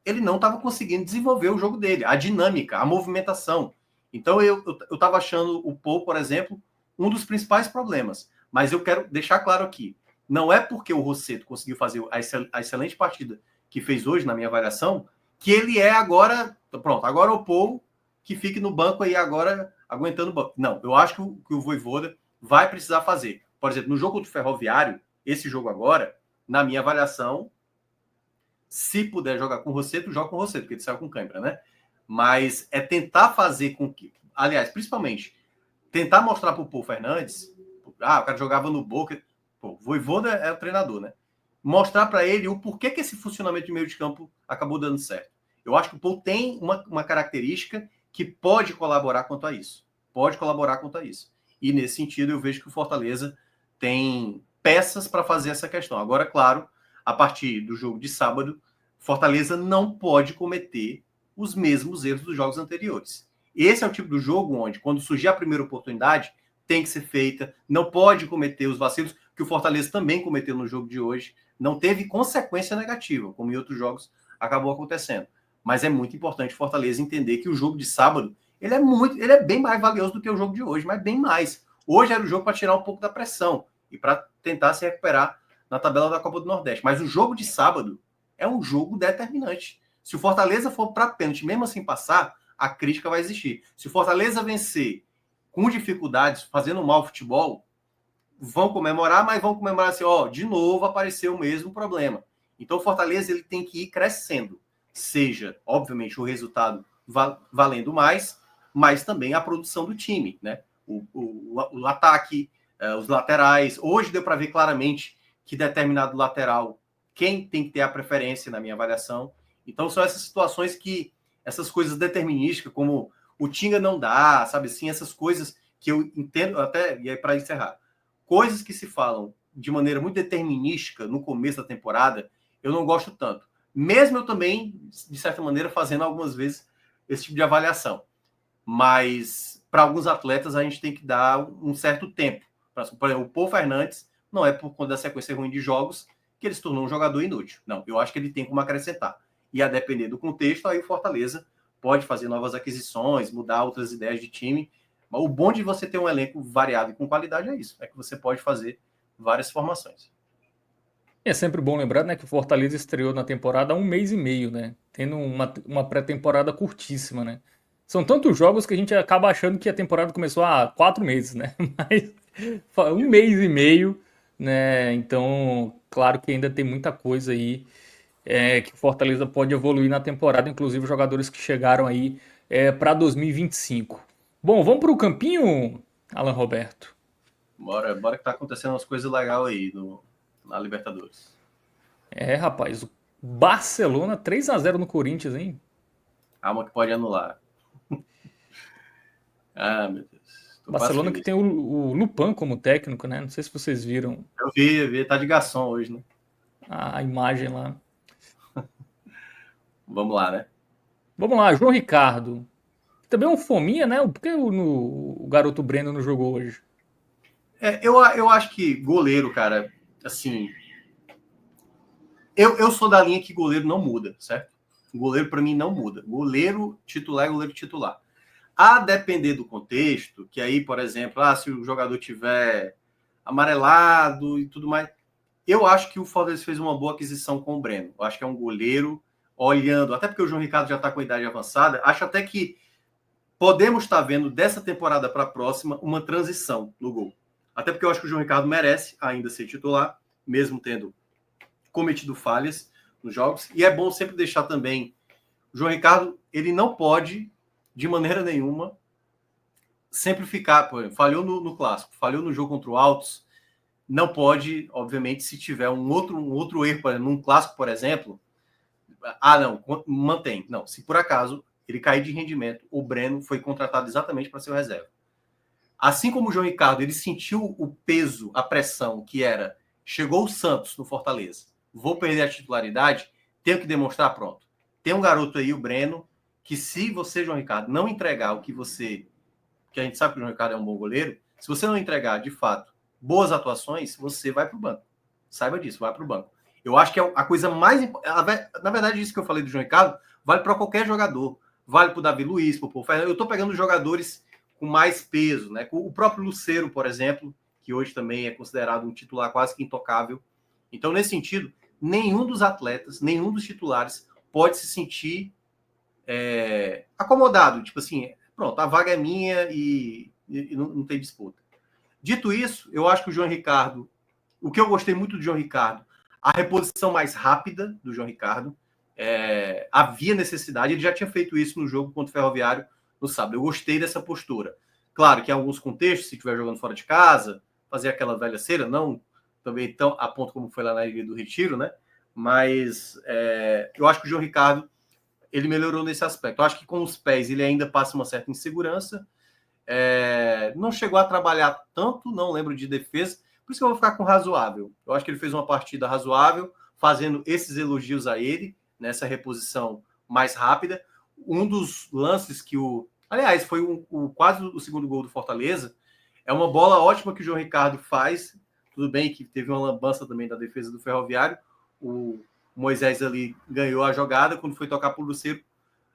ele não estava conseguindo desenvolver o jogo dele, a dinâmica, a movimentação. Então eu estava achando o Paul, por exemplo, um dos principais problemas. Mas eu quero deixar claro aqui, não é porque o Rossetto conseguiu fazer a excelente partida que fez hoje, na minha avaliação, que ele é agora, pronto, agora o Paul que fique no banco aí agora, aguentando o banco. Não, eu acho que o Vojvoda vai precisar fazer. Por exemplo, no jogo do Ferroviário, esse jogo agora, na minha avaliação, se puder jogar com o Rossetto, joga com o Rossetto, porque ele saiu com cãibra, né? Mas é tentar fazer com que, aliás, principalmente, tentar mostrar para o Paul Fernandes, o cara jogava no Boca, o Vojvoda é o treinador, né? Mostrar para ele o porquê que esse funcionamento de meio de campo acabou dando certo. Eu acho que o Paul tem uma característica que pode colaborar quanto a isso. Pode colaborar quanto a isso. E nesse sentido, eu vejo que o Fortaleza tem peças para fazer essa questão. Agora, claro, a partir do jogo de sábado, Fortaleza não pode cometer os mesmos erros dos jogos anteriores. Esse é o tipo do jogo onde, quando surgir a primeira oportunidade, tem que ser feita, não pode cometer os vacilos que o Fortaleza também cometeu no jogo de hoje. Não teve consequência negativa, como em outros jogos acabou acontecendo. Mas é muito importante o Fortaleza entender que o jogo de sábado ele é bem mais valioso do que o jogo de hoje, mas bem mais. Hoje era o jogo para tirar um pouco da pressão e para tentar se recuperar na tabela da Copa do Nordeste. Mas o jogo de sábado é um jogo determinante. Se o Fortaleza for para pênalti, mesmo assim passar, a crítica vai existir. Se o Fortaleza vencer com dificuldades, fazendo mal futebol, vão comemorar, mas vão comemorar assim, de novo apareceu o mesmo problema. Então o Fortaleza ele tem que ir crescendo. Seja, obviamente, o resultado valendo mais, mas também a produção do time, né? O ataque, os laterais. Hoje deu para ver claramente que determinado lateral, quem tem que ter a preferência na minha avaliação. Então são essas situações que, essas coisas determinísticas, como o Tinga não dá, sabe assim, essas coisas que eu entendo, até, e aí para encerrar, coisas que se falam de maneira muito determinística no começo da temporada, eu não gosto tanto. Mesmo eu também, de certa maneira, fazendo algumas vezes esse tipo de avaliação. Mas para alguns atletas a gente tem que dar um certo tempo. Por exemplo, o Paul Fernandes não é por conta da sequência ruim de jogos que ele se tornou um jogador inútil. Não, eu acho que ele tem como acrescentar. E a depender do contexto, aí o Fortaleza pode fazer novas aquisições, mudar outras ideias de time. Mas o bom de você ter um elenco variado e com qualidade é isso. É que você pode fazer várias formações. É sempre bom lembrar, né, que o Fortaleza estreou na temporada há um mês e meio, né? Tendo uma pré-temporada curtíssima, né? São tantos jogos que a gente acaba achando que a temporada começou há 4 meses, né? Mas um mês e meio, né? Então, claro que ainda tem muita coisa aí que o Fortaleza pode evoluir na temporada, inclusive jogadores que chegaram aí para 2025. Bom, vamos para o campinho, Alan Roberto? Bora que tá acontecendo umas coisas legais aí na Libertadores. Rapaz, o Barcelona 3-0 no Corinthians, hein? Calma que pode anular. Ah, meu Deus. Tô quase Barcelona que feliz. tem o Lupan como técnico, né? Não sei se vocês viram Eu vi, tá de garçom hoje, né? a imagem lá. Vamos lá, né? Vamos lá, João Ricardo. Também um fominha, né? Por que o garoto Breno não jogou hoje? Eu acho que goleiro, cara, assim, eu sou da linha que goleiro não muda, certo? Goleiro para mim não muda. Goleiro titular é goleiro titular. A depender do contexto, que aí, por exemplo, se o jogador tiver amarelado e tudo mais, eu acho que o Fortaleza fez uma boa aquisição com o Breno. Eu acho que é um goleiro olhando, até porque o João Ricardo já está com a idade avançada, acho até que podemos estar vendo dessa temporada para a próxima uma transição no gol. Até porque eu acho que o João Ricardo merece ainda ser titular, mesmo tendo cometido falhas nos jogos. E é bom sempre deixar também o João Ricardo, ele não pode, de maneira nenhuma, sempre ficar, por exemplo, falhou no clássico, falhou no jogo contra o Altos, não pode, obviamente, se tiver um outro erro, por exemplo, num clássico, por exemplo, não, mantém. Não, se por acaso ele cair de rendimento, o Breno foi contratado exatamente para ser o reserva. Assim como o João Ricardo, ele sentiu o peso, a pressão que era, chegou o Santos no Fortaleza, vou perder a titularidade, tenho que demonstrar, pronto. Tem um garoto aí, o Breno, que se você, João Ricardo, não entregar o que que a gente sabe que o João Ricardo é um bom goleiro, se você não entregar, de fato, boas atuações, você vai para o banco. Saiba disso, vai para o banco. Eu acho que é a coisa mais importante. Na verdade, isso que eu falei do João Ricardo vale para qualquer jogador. Vale para o Davi Luiz, para o Fernando. Eu estou pegando jogadores com mais peso, né? O próprio Lucero, por exemplo, que hoje também é considerado um titular quase que intocável. Então, nesse sentido, nenhum dos atletas, nenhum dos titulares pode se sentir acomodado. Tipo assim, pronto, a vaga é minha e não tem disputa. Dito isso, eu acho que o João Ricardo, o que eu gostei muito do João Ricardo, a reposição mais rápida do João Ricardo, havia necessidade, ele já tinha feito isso no jogo contra o Ferroviário no sábado. Eu gostei dessa postura. Claro que em alguns contextos, se estiver jogando fora de casa, fazer aquela velha cera, não também tão a ponto como foi lá na Ilha do Retiro, né? Mas eu acho que o João Ricardo ele melhorou nesse aspecto. Eu acho que com os pés ele ainda passa uma certa insegurança. Não chegou a trabalhar tanto, não lembro de defesa, por isso que eu vou ficar com razoável. Eu acho que ele fez uma partida razoável, fazendo esses elogios a ele, nessa reposição mais rápida. Um dos lances que aliás, foi quase o segundo gol do Fortaleza, é uma bola ótima que o João Ricardo faz, tudo bem que teve uma lambança também da defesa do Ferroviário, o Moisés ali ganhou a jogada, quando foi tocar para o Lucero,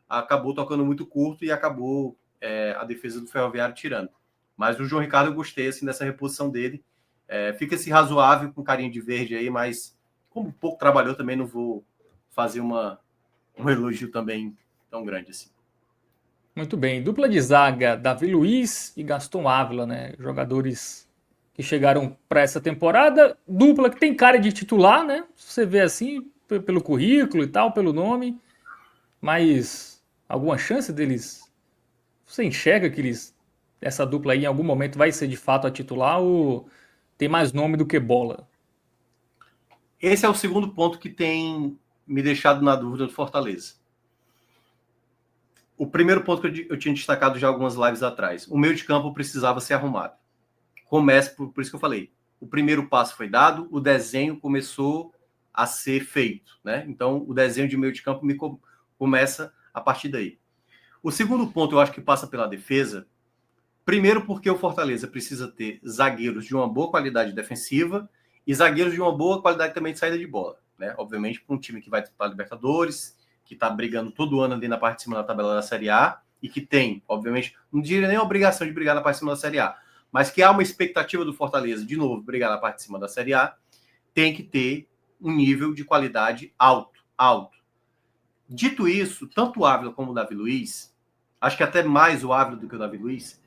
acabou tocando muito curto e acabou a defesa do Ferroviário tirando. Mas o João Ricardo eu gostei assim, dessa reposição dele. Fica-se razoável com carinha de verde aí, mas como pouco trabalhou, também não vou fazer um elogio também tão grande assim. Muito bem. Dupla de zaga, Davi Luiz e Gaston Ávila, né? Jogadores que chegaram para essa temporada. Dupla que tem cara de titular, né? Você vê assim, pelo currículo e tal, pelo nome. Mas alguma chance deles? Você enxerga que essa dupla aí em algum momento vai ser de fato a titular ou tem mais nome do que bola? Esse é o segundo ponto que tem me deixado na dúvida do Fortaleza. O primeiro ponto que eu tinha destacado já algumas lives atrás. O meio de campo precisava ser arrumado. Começa, por isso que eu falei. O primeiro passo foi dado, o desenho começou a ser feito, né? Então, o desenho de meio de campo começa a partir daí. O segundo ponto, eu acho que passa pela defesa. Primeiro, porque o Fortaleza precisa ter zagueiros de uma boa qualidade defensiva e zagueiros de uma boa qualidade também de saída de bola, né? Obviamente, para um time que vai disputar Libertadores, que está brigando todo ano ali na parte de cima da tabela da Série A e que tem, obviamente, não diria nem a obrigação de brigar na parte de cima da Série A, mas que há uma expectativa do Fortaleza, de novo, brigar na parte de cima da Série A, tem que ter um nível de qualidade alto, alto. Dito isso, tanto o Ávila como o Davi Luiz, acho que até mais o Ávila do que o Davi Luiz,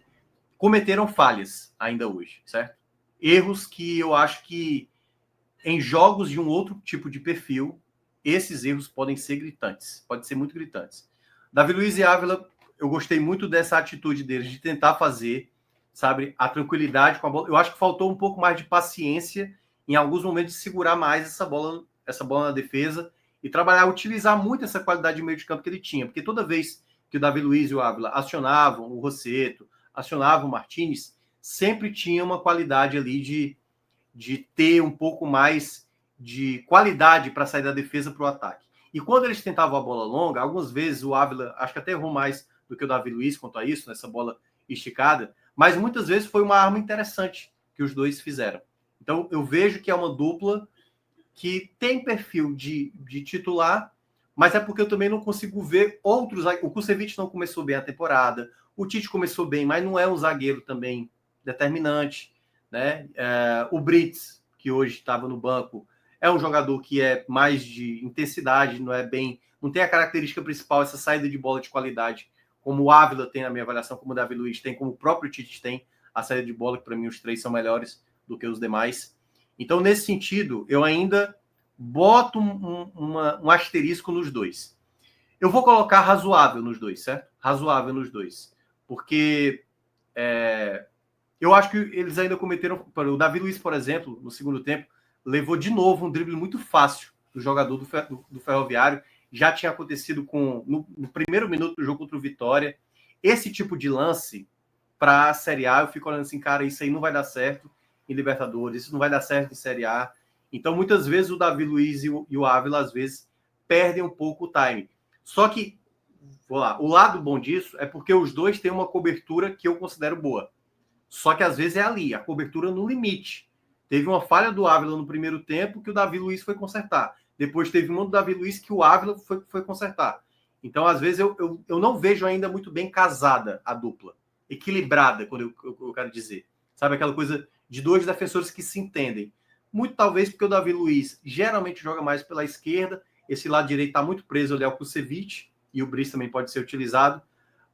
cometeram falhas ainda hoje, certo? Erros que eu acho que em jogos de um outro tipo de perfil, esses erros podem ser gritantes, podem ser muito gritantes. Davi Luiz e Ávila, eu gostei muito dessa atitude deles de tentar fazer, sabe, a tranquilidade com a bola. Eu acho que faltou um pouco mais de paciência em alguns momentos de segurar mais essa bola na defesa e trabalhar, utilizar muito essa qualidade de meio de campo que ele tinha, porque toda vez que o Davi Luiz e o Ávila acionavam o Rosseto, acionavam o Martínez, sempre tinha uma qualidade ali de ter um pouco mais de qualidade para sair da defesa para o ataque. E quando eles tentavam a bola longa, algumas vezes o Ávila, acho que até errou mais do que o Davi Luiz quanto a isso, nessa bola esticada, mas muitas vezes foi uma arma interessante que os dois fizeram. Então, eu vejo que é uma dupla que tem perfil de titular, mas é porque eu também não consigo ver outros. O Kusevich não começou bem a temporada, o Tite começou bem, mas não é um zagueiro também determinante, né? O Brits, que hoje estava no banco, é um jogador que é mais de intensidade, não tem a característica principal, essa saída de bola de qualidade, como o Ávila tem na minha avaliação, como o Davi Luiz tem, como o próprio Tite tem, a saída de bola, que para mim os três são melhores do que os demais. Então, nesse sentido, eu ainda boto um asterisco nos dois. Eu vou colocar razoável nos dois, certo? Razoável nos dois. Porque eu acho que eles ainda cometeram... O Davi Luiz, por exemplo, no segundo tempo, levou de novo um drible muito fácil do jogador do Ferroviário. Já tinha acontecido no primeiro minuto do jogo contra o Vitória. Esse tipo de lance, para a Série A, eu fico olhando assim, cara, isso aí não vai dar certo em Libertadores, isso não vai dar certo em Série A. Então, muitas vezes, o Davi Luiz e o Ávila, às vezes, perdem um pouco o time. Só que, o lado bom disso é porque os dois têm uma cobertura que eu considero boa. Só que, às vezes, é ali, a cobertura no limite. Teve uma falha do Ávila no primeiro tempo que o Davi Luiz foi consertar. Depois teve uma do Davi Luiz que o Ávila foi consertar. Então, às vezes, eu não vejo ainda muito bem casada a dupla. Equilibrada, quando eu quero dizer. Sabe, aquela coisa de dois defensores que se entendem. Muito talvez porque o Davi Luiz geralmente joga mais pela esquerda, esse lado direito está muito preso ali ao Kusevich, e o Brice também pode ser utilizado,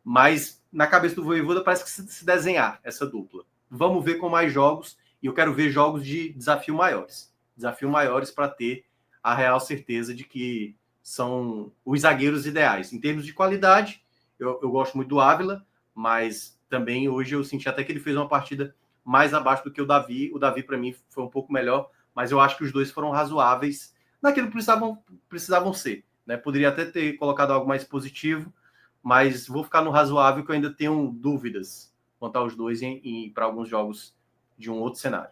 mas na cabeça do Vojvoda parece que se desenhar essa dupla. Vamos ver com mais jogos, e eu quero ver jogos de desafio maiores para ter a real certeza de que são os zagueiros ideais. Em termos de qualidade, eu gosto muito do Ávila, mas também hoje eu senti até que ele fez uma partida mais abaixo do que o Davi. O Davi, para mim, foi um pouco melhor, mas eu acho que os dois foram razoáveis naquilo que precisavam ser. Né? Poderia até ter colocado algo mais positivo, mas vou ficar no razoável, que eu ainda tenho dúvidas quanto aos dois para alguns jogos de um outro cenário.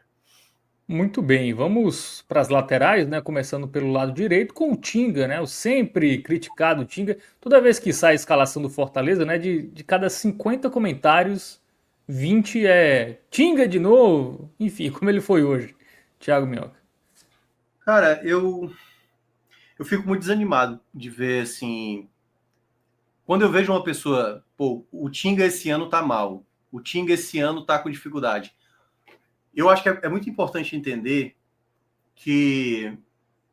Muito bem, vamos para as laterais, né? Começando pelo lado direito com o Tinga, né? O sempre criticado Tinga. Toda vez que sai a escalação do Fortaleza, né? De cada 50 comentários, 20 é Tinga de novo. Enfim, como ele foi hoje, Thiago Minhoca. Cara, eu fico muito desanimado de ver, assim... Quando eu vejo uma pessoa... Pô, o Tinga esse ano tá mal. O Tinga esse ano tá com dificuldade. Eu acho que é muito importante entender que...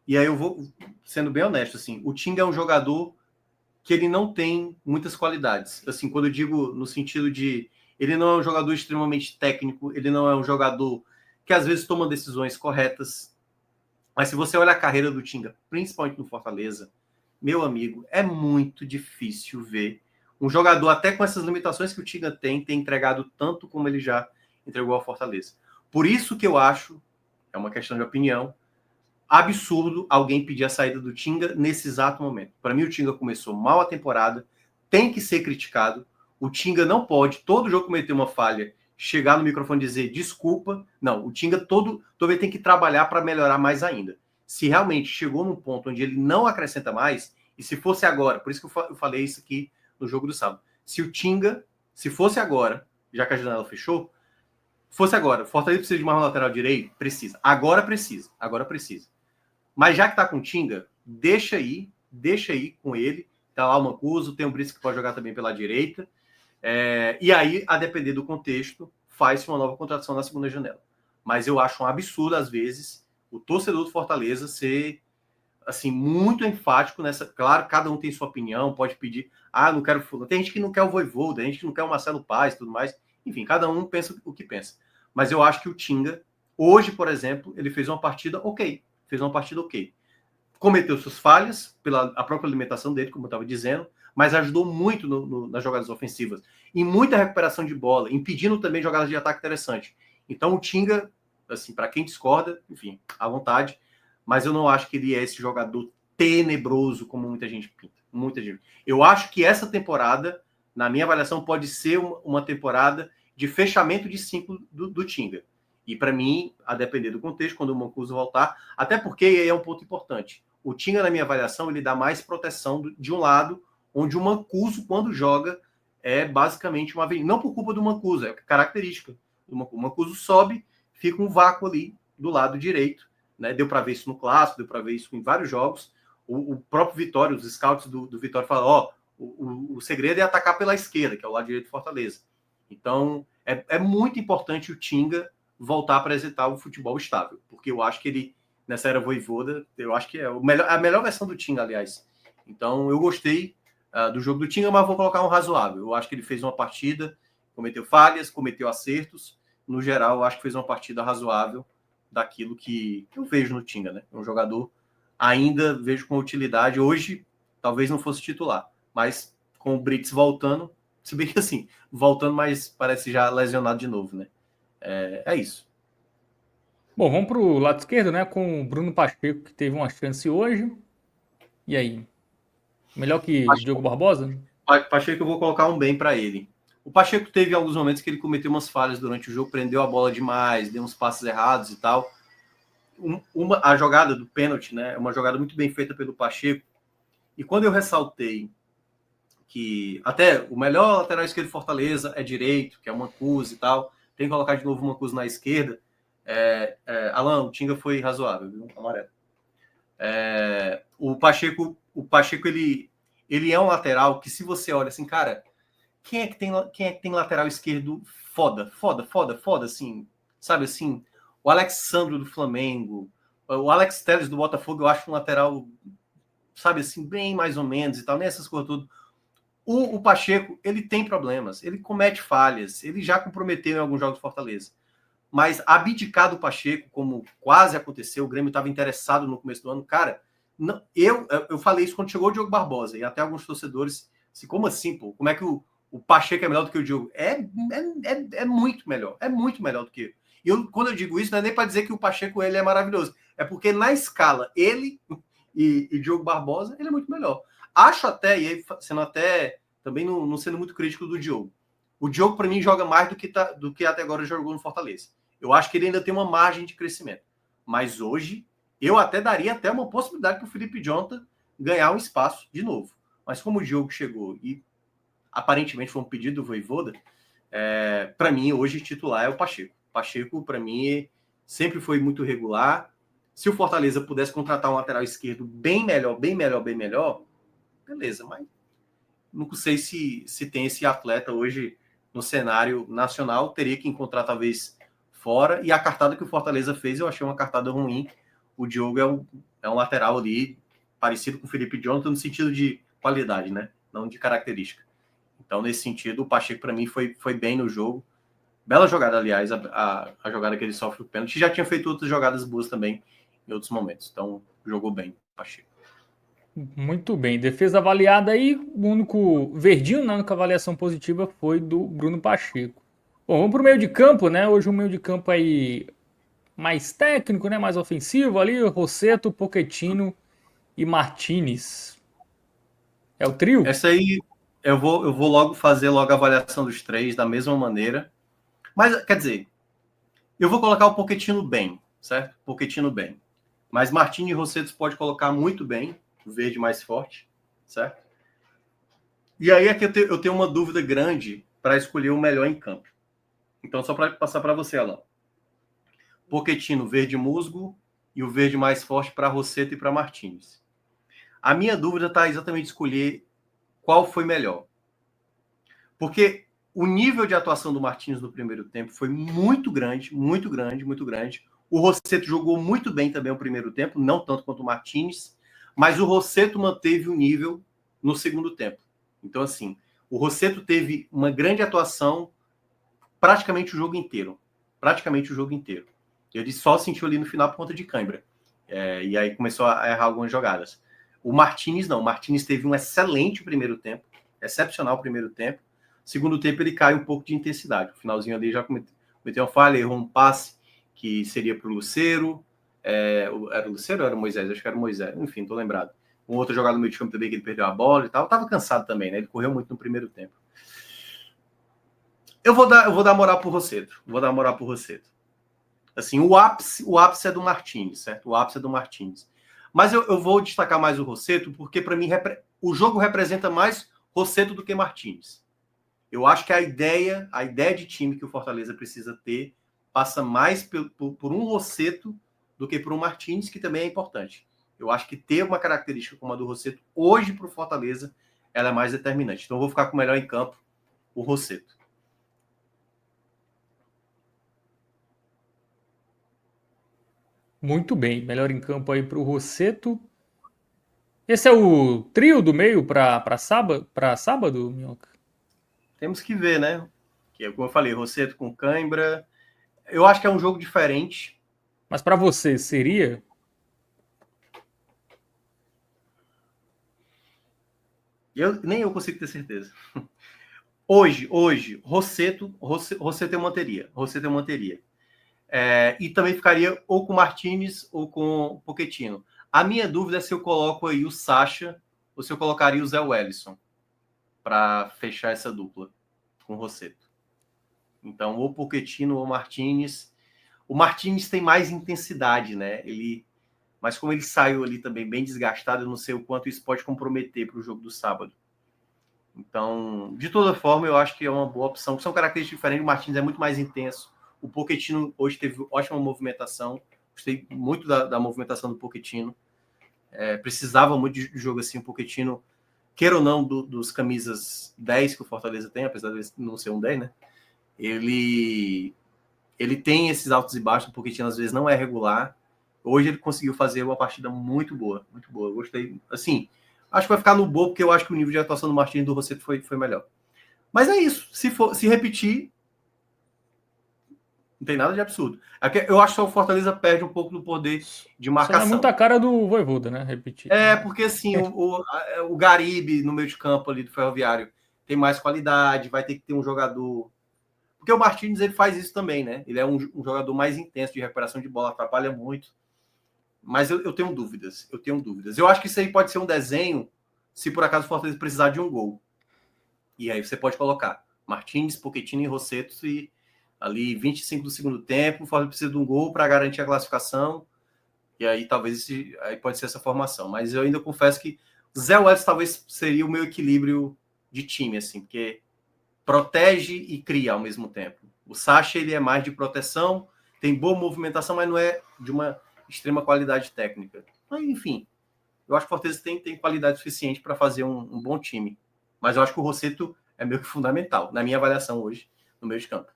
E aí eu vou sendo bem honesto, assim, o Tinga é um jogador que ele não tem muitas qualidades. Assim, quando eu digo no sentido de ele não é um jogador extremamente técnico, ele não é um jogador que às vezes toma decisões corretas. Mas se você olha a carreira do Tinga, principalmente no Fortaleza, meu amigo, é muito difícil ver um jogador, até com essas limitações que o Tinga tem entregado tanto como ele já entregou ao Fortaleza. Por isso que eu acho, é uma questão de opinião, absurdo alguém pedir a saída do Tinga nesse exato momento. Para mim, o Tinga começou mal a temporada, tem que ser criticado. O Tinga não pode, todo jogo cometer uma falha, chegar no microfone e dizer desculpa. Não, o Tinga todo vez tem que trabalhar para melhorar mais ainda. Se realmente chegou num ponto onde ele não acrescenta mais, e se fosse agora, por isso que eu falei isso aqui no jogo do sábado, se o Tinga, se fosse agora, já que a janela fechou, fosse agora, o Fortaleza precisa de mais um lateral direito? Precisa. Agora precisa. Mas já que tá com o Tinga, deixa aí com ele. Tá lá o Mancuso, tem o Brice que pode jogar também pela direita. E aí, a depender do contexto, faz-se uma nova contratação na segunda janela. Mas eu acho um absurdo, às vezes, o torcedor do Fortaleza ser assim, muito enfático nessa. Claro, cada um tem sua opinião, pode pedir, não quero fulano. Tem gente que não quer o Vojvoda, tem gente que não quer o Marcelo Paes e tudo mais. Enfim, cada um pensa o que pensa. Mas eu acho que o Tinga, hoje, por exemplo, ele fez uma partida ok. Cometeu suas falhas pela a própria alimentação dele, como eu estava dizendo, mas ajudou muito nas jogadas ofensivas, em muita recuperação de bola, impedindo também jogadas de ataque interessante. Então o Tinga, assim, para quem discorda, enfim, à vontade, mas eu não acho que ele é esse jogador tenebroso como muita gente pinta. Muita gente. Eu acho que essa temporada, na minha avaliação, pode ser uma temporada de fechamento de ciclo do Tinga. E para mim, a depender do contexto, quando o Mancuso voltar, até porque aí é um ponto importante. O Tinga, na minha avaliação, ele dá mais proteção de um lado, onde o Mancuso, quando joga, é basicamente uma avenida. Não por culpa do Mancuso, é característica do Mancuso. O Mancuso sobe, fica um vácuo ali do lado direito. Né? Deu para ver isso no Clássico, deu para ver isso em vários jogos. O próprio Vitória, os scouts do Vitória falam, o segredo é atacar pela esquerda, que é o lado direito do Fortaleza. Então, é muito importante o Tinga voltar a apresentar o futebol estável, porque eu acho que ele, nessa era Vojvoda, eu acho que é a melhor versão do Tinga, aliás. Então, eu gostei do jogo do Tinga, mas vou colocar um razoável. Eu acho que ele fez uma partida, cometeu falhas, cometeu acertos. No geral, eu acho que fez uma partida razoável daquilo que eu vejo no Tinga, né? É um jogador ainda vejo com utilidade. Hoje, talvez não fosse titular, mas com o Brits voltando, se bem que assim, voltando, mas parece já lesionado de novo, né? É isso. Bom, vamos para o lado esquerdo, né? Com o Bruno Pacheco, que teve uma chance hoje. E aí? Melhor que Diogo Barbosa? Pacheco, eu vou colocar um bem para ele. O Pacheco teve alguns momentos que ele cometeu umas falhas durante o jogo, prendeu a bola demais, deu uns passes errados e tal. A jogada do pênalti, né? É uma jogada muito bem feita pelo Pacheco. E quando eu ressaltei que até o melhor lateral esquerdo de Fortaleza é direito, que é o Mancuso e tal, tem que colocar de novo o Mancuso na esquerda. Alan, o Tinga foi razoável, viu? Amarelo. O Pacheco, ele é um lateral que, se você olha assim, cara, quem é que tem lateral esquerdo foda, assim, sabe assim? O Alexandro do Flamengo, o Alex Telles do Botafogo, eu acho um lateral, sabe assim, bem mais ou menos e tal, nessas coisas tudo. O Pacheco, ele tem problemas, ele comete falhas, ele já comprometeu em alguns jogos do Fortaleza. Mas abdicar do Pacheco, como quase aconteceu, o Grêmio estava interessado no começo do ano, cara, não, eu falei isso quando chegou o Diogo Barbosa, e até alguns torcedores, assim, como assim, pô? Como é que o Pacheco é melhor do que o Diogo? É muito melhor do que eu. Quando eu digo isso, não é nem para dizer que o Pacheco ele é maravilhoso, é porque na escala, ele e Diogo Barbosa, ele é muito melhor. Acho até, e aí sendo até, também não sendo muito crítico do Diogo, o Diogo, para mim, joga mais do que até agora jogou no Fortaleza. Eu acho que ele ainda tem uma margem de crescimento. Mas hoje, eu até daria até uma possibilidade para o Felipe Jonathan ganhar um espaço de novo. Mas como o Diogo chegou e aparentemente foi um pedido do Vojvoda, para mim, hoje, titular é o Pacheco. Pacheco, para mim, sempre foi muito regular. Se o Fortaleza pudesse contratar um lateral esquerdo bem melhor, beleza, mas não sei se tem esse atleta hoje no cenário nacional, teria que encontrar talvez fora, e a cartada que o Fortaleza fez, eu achei uma cartada ruim. O Diogo é um lateral ali, parecido com o Felipe Jonathan, no sentido de qualidade, né? Não de característica. Então, nesse sentido, o Pacheco, para mim, foi bem no jogo. Bela jogada, aliás, a jogada que ele sofre o pênalti. Já tinha feito outras jogadas boas também em outros momentos. Então, jogou bem o Pacheco. Muito bem. Defesa avaliada aí, o único verdinho na única avaliação positiva foi do Bruno Pacheco. Bom, vamos pro meio de campo, né? Hoje o meio de campo aí mais técnico, né? Mais ofensivo ali, Rossetto, Pochettino e Martinez. É o trio? Essa aí eu vou logo fazer logo a avaliação dos três da mesma maneira. Mas, quer dizer, eu vou colocar o Pochettino bem, certo? Pochettino bem. Mas Martinez e Rossetto pode colocar muito bem, o verde mais forte, certo? E aí aqui eu tenho uma dúvida grande para escolher o melhor em campo. Então, só para passar para você, Alan. Pochettino, verde musgo, e o verde mais forte para Rossetto e para Martinez. A minha dúvida está exatamente em escolher qual foi melhor. Porque o nível de atuação do Martinez no primeiro tempo foi muito grande, muito grande, muito grande. O Rossetto jogou muito bem também o primeiro tempo, não tanto quanto o Martinez, mas o Rossetto manteve o nível no segundo tempo. Então, assim, o Rossetto teve uma grande atuação praticamente o jogo inteiro. Praticamente o jogo inteiro. Ele só sentiu ali no final por conta de cãibra. E aí começou a errar algumas jogadas. O Martinez não. O Martinez teve um excelente primeiro tempo. Excepcional primeiro tempo. Segundo tempo ele cai um pouco de intensidade. No finalzinho ali já cometeu uma falha, errou um passe que seria para o Lucero. Era o Lucero ou era o Moisés? Acho que era o Moisés. Enfim, estou lembrado. Um outro jogador no meio de campo também que ele perdeu a bola e tal. Estava cansado também, né? Ele correu muito no primeiro tempo. Eu vou dar moral pro Rossetto. Assim, o ápice é do Martinez, certo? O ápice é do Martinez. Mas eu vou destacar mais o Rossetto, porque para mim o jogo representa mais Rossetto do que Martinez. Eu acho que a ideia de time que o Fortaleza precisa ter passa mais por um Rossetto do que por um Martins, que também é importante. Eu acho que ter uma característica como a do Rossetto hoje para o Fortaleza, ela é mais determinante. Então eu vou ficar com o melhor em campo, o Rossetto. Muito bem, melhor em campo aí para o Rossetto. Esse é o trio do meio para sábado, Minhoca? Temos que ver, né? Que é como eu falei, Rossetto com cãibra. Eu acho que é um jogo diferente. Mas para você, seria? Nem eu consigo ter certeza. Hoje, Rossetto eu manteria. Rossetto eu manteria. E também ficaria ou com o Martinez ou com o Pochettino. A minha dúvida é se eu coloco aí o Sacha ou se eu colocaria o Zé Wellison para fechar essa dupla com o Rossetto. Então, ou Pochettino ou Martinez. O Martinez tem mais intensidade, né? Mas como ele saiu ali também bem desgastado, eu não sei o quanto isso pode comprometer para o jogo do sábado. Então, de toda forma, eu acho que é uma boa opção. São características diferentes. O Martins é muito mais intenso. O Pochettino hoje teve ótima movimentação. Gostei muito da movimentação do Pochettino. Precisava muito de jogo assim. O Pochettino, queira ou não, dos camisas 10 que o Fortaleza tem, apesar de não ser um 10, né? Ele tem esses altos e baixos. O Pochettino às vezes não é regular. Hoje ele conseguiu fazer uma partida muito boa. Muito boa. Eu gostei. Assim, acho que vai ficar no boa, porque eu acho que o nível de atuação do Martins e do Rossetto foi melhor. Mas é isso. Se repetir, não tem nada de absurdo. Eu acho que o Fortaleza perde um pouco do poder de Só não é marcação. muita cara do Vojvoda, né? Repetir. Porque assim, o Garibe no meio de campo ali do Ferroviário tem mais qualidade, vai ter que ter um jogador. Porque o Martins ele faz isso também, né? Ele é um jogador mais intenso de recuperação de bola, atrapalha muito. Mas eu tenho dúvidas. Eu acho que isso aí pode ser um desenho se por acaso o Fortaleza precisar de um gol. E aí você pode colocar Martins, Pochettino e Rossetto e ali 25 do segundo tempo, o Fortaleza precisa de um gol para garantir a classificação. E aí talvez aí pode ser essa formação. Mas eu ainda confesso que o Zé Welles talvez seria o meu equilíbrio de time, assim, porque protege e cria ao mesmo tempo. O Sacha ele é mais de proteção, tem boa movimentação, mas não é de uma extrema qualidade técnica. Mas, enfim, eu acho que o Fortaleza tem qualidade suficiente para fazer um bom time. Mas eu acho que o Rossetto é meio que fundamental, na minha avaliação hoje, no meio de campo.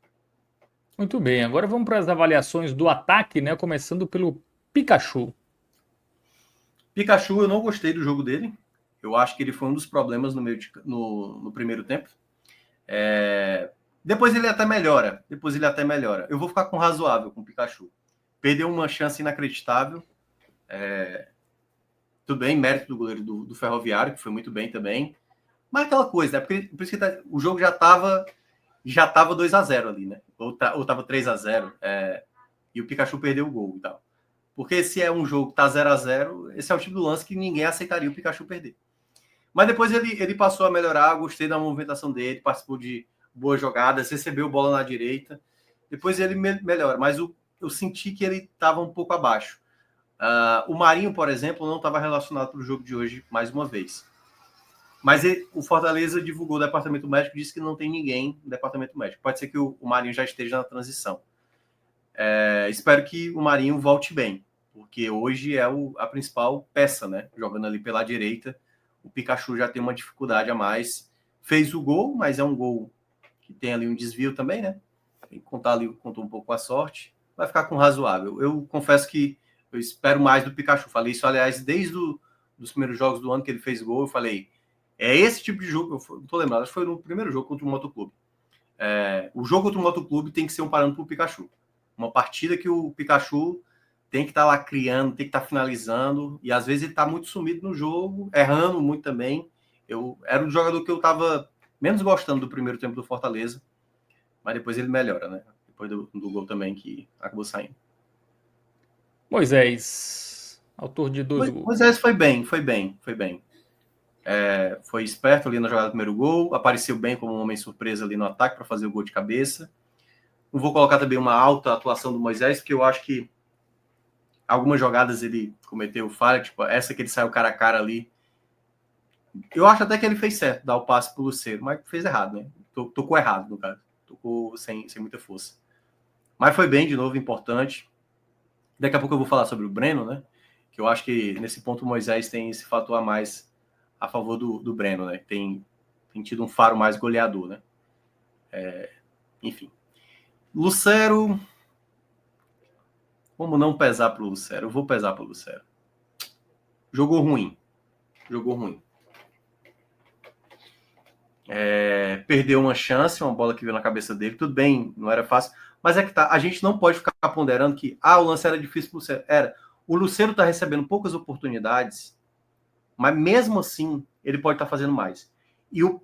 Muito bem, agora vamos para as avaliações do ataque, né? Começando pelo Pikachu. Pikachu, eu não gostei do jogo dele. Eu acho que ele foi um dos problemas no primeiro tempo. Depois ele até melhora. Eu vou ficar com razoável com o Pikachu. Perdeu uma chance inacreditável. Tudo bem, mérito do goleiro do Ferroviário, que foi muito bem também. Mas aquela coisa, né? Por isso que o jogo já estava 2-0 ali, né? Ou estava 3-0. E o Pikachu perdeu o gol e tal. Porque se é um jogo que tá 0-0, esse é o tipo do lance que ninguém aceitaria o Pikachu perder. Mas depois ele passou a melhorar, gostei da movimentação dele, participou de boas jogadas, recebeu bola na direita. Depois ele melhora, mas eu senti que ele estava um pouco abaixo. O Marinho, por exemplo, não estava relacionado para o jogo de hoje mais uma vez. Mas o Fortaleza divulgou o departamento médico, disse que não tem ninguém no departamento médico. Pode ser que o Marinho já esteja na transição. Espero que o Marinho volte bem, porque hoje é a principal peça, né? Jogando ali pela direita. O Pikachu já tem uma dificuldade a mais. Fez o gol, mas é um gol que tem ali um desvio também, né? Tem que contou um pouco com a sorte. Vai ficar com razoável. Eu confesso que eu espero mais do Pikachu. Falei isso, aliás, desde os primeiros jogos do ano que ele fez gol, eu falei, é esse tipo de jogo, eu não tô lembrado, acho que foi no primeiro jogo contra o Motoclube. O jogo contra o Motoclube tem que ser um parâmetro pro Pikachu. Uma partida que o Pikachu tem que estar lá criando, tem que estar finalizando, e às vezes ele está muito sumido no jogo, errando muito também. Era um jogador que eu estava menos gostando do primeiro tempo do Fortaleza, mas depois ele melhora, né? Depois do gol também que acabou saindo. Moisés, autor de 2 gols. Moisés foi bem. Foi esperto ali na jogada do primeiro gol, apareceu bem como um homem surpresa ali no ataque para fazer o gol de cabeça. Não vou colocar também uma alta atuação do Moisés, porque eu acho que algumas jogadas ele cometeu falha, tipo essa que ele saiu cara a cara ali. Eu acho até que ele fez certo, dar o passe pro Lucero, mas fez errado, né? tocou errado, no caso. Tocou sem muita força. Mas foi bem, de novo, importante. Daqui a pouco eu vou falar sobre o Breno, né? Que eu acho que nesse ponto o Moisés tem esse fator a mais a favor do Breno, né? Tem tido um faro mais goleador, né? Enfim. Lucero. Como não pesar pro Lucero? Eu vou pesar pro Lucero. Jogou ruim. Perdeu uma chance, uma bola que veio na cabeça dele. Tudo bem, não era fácil. Mas é que tá. A gente não pode ficar ponderando que o lance era difícil pro Lucero. Era. O Lucero tá recebendo poucas oportunidades, mas mesmo assim, ele pode estar fazendo mais. E o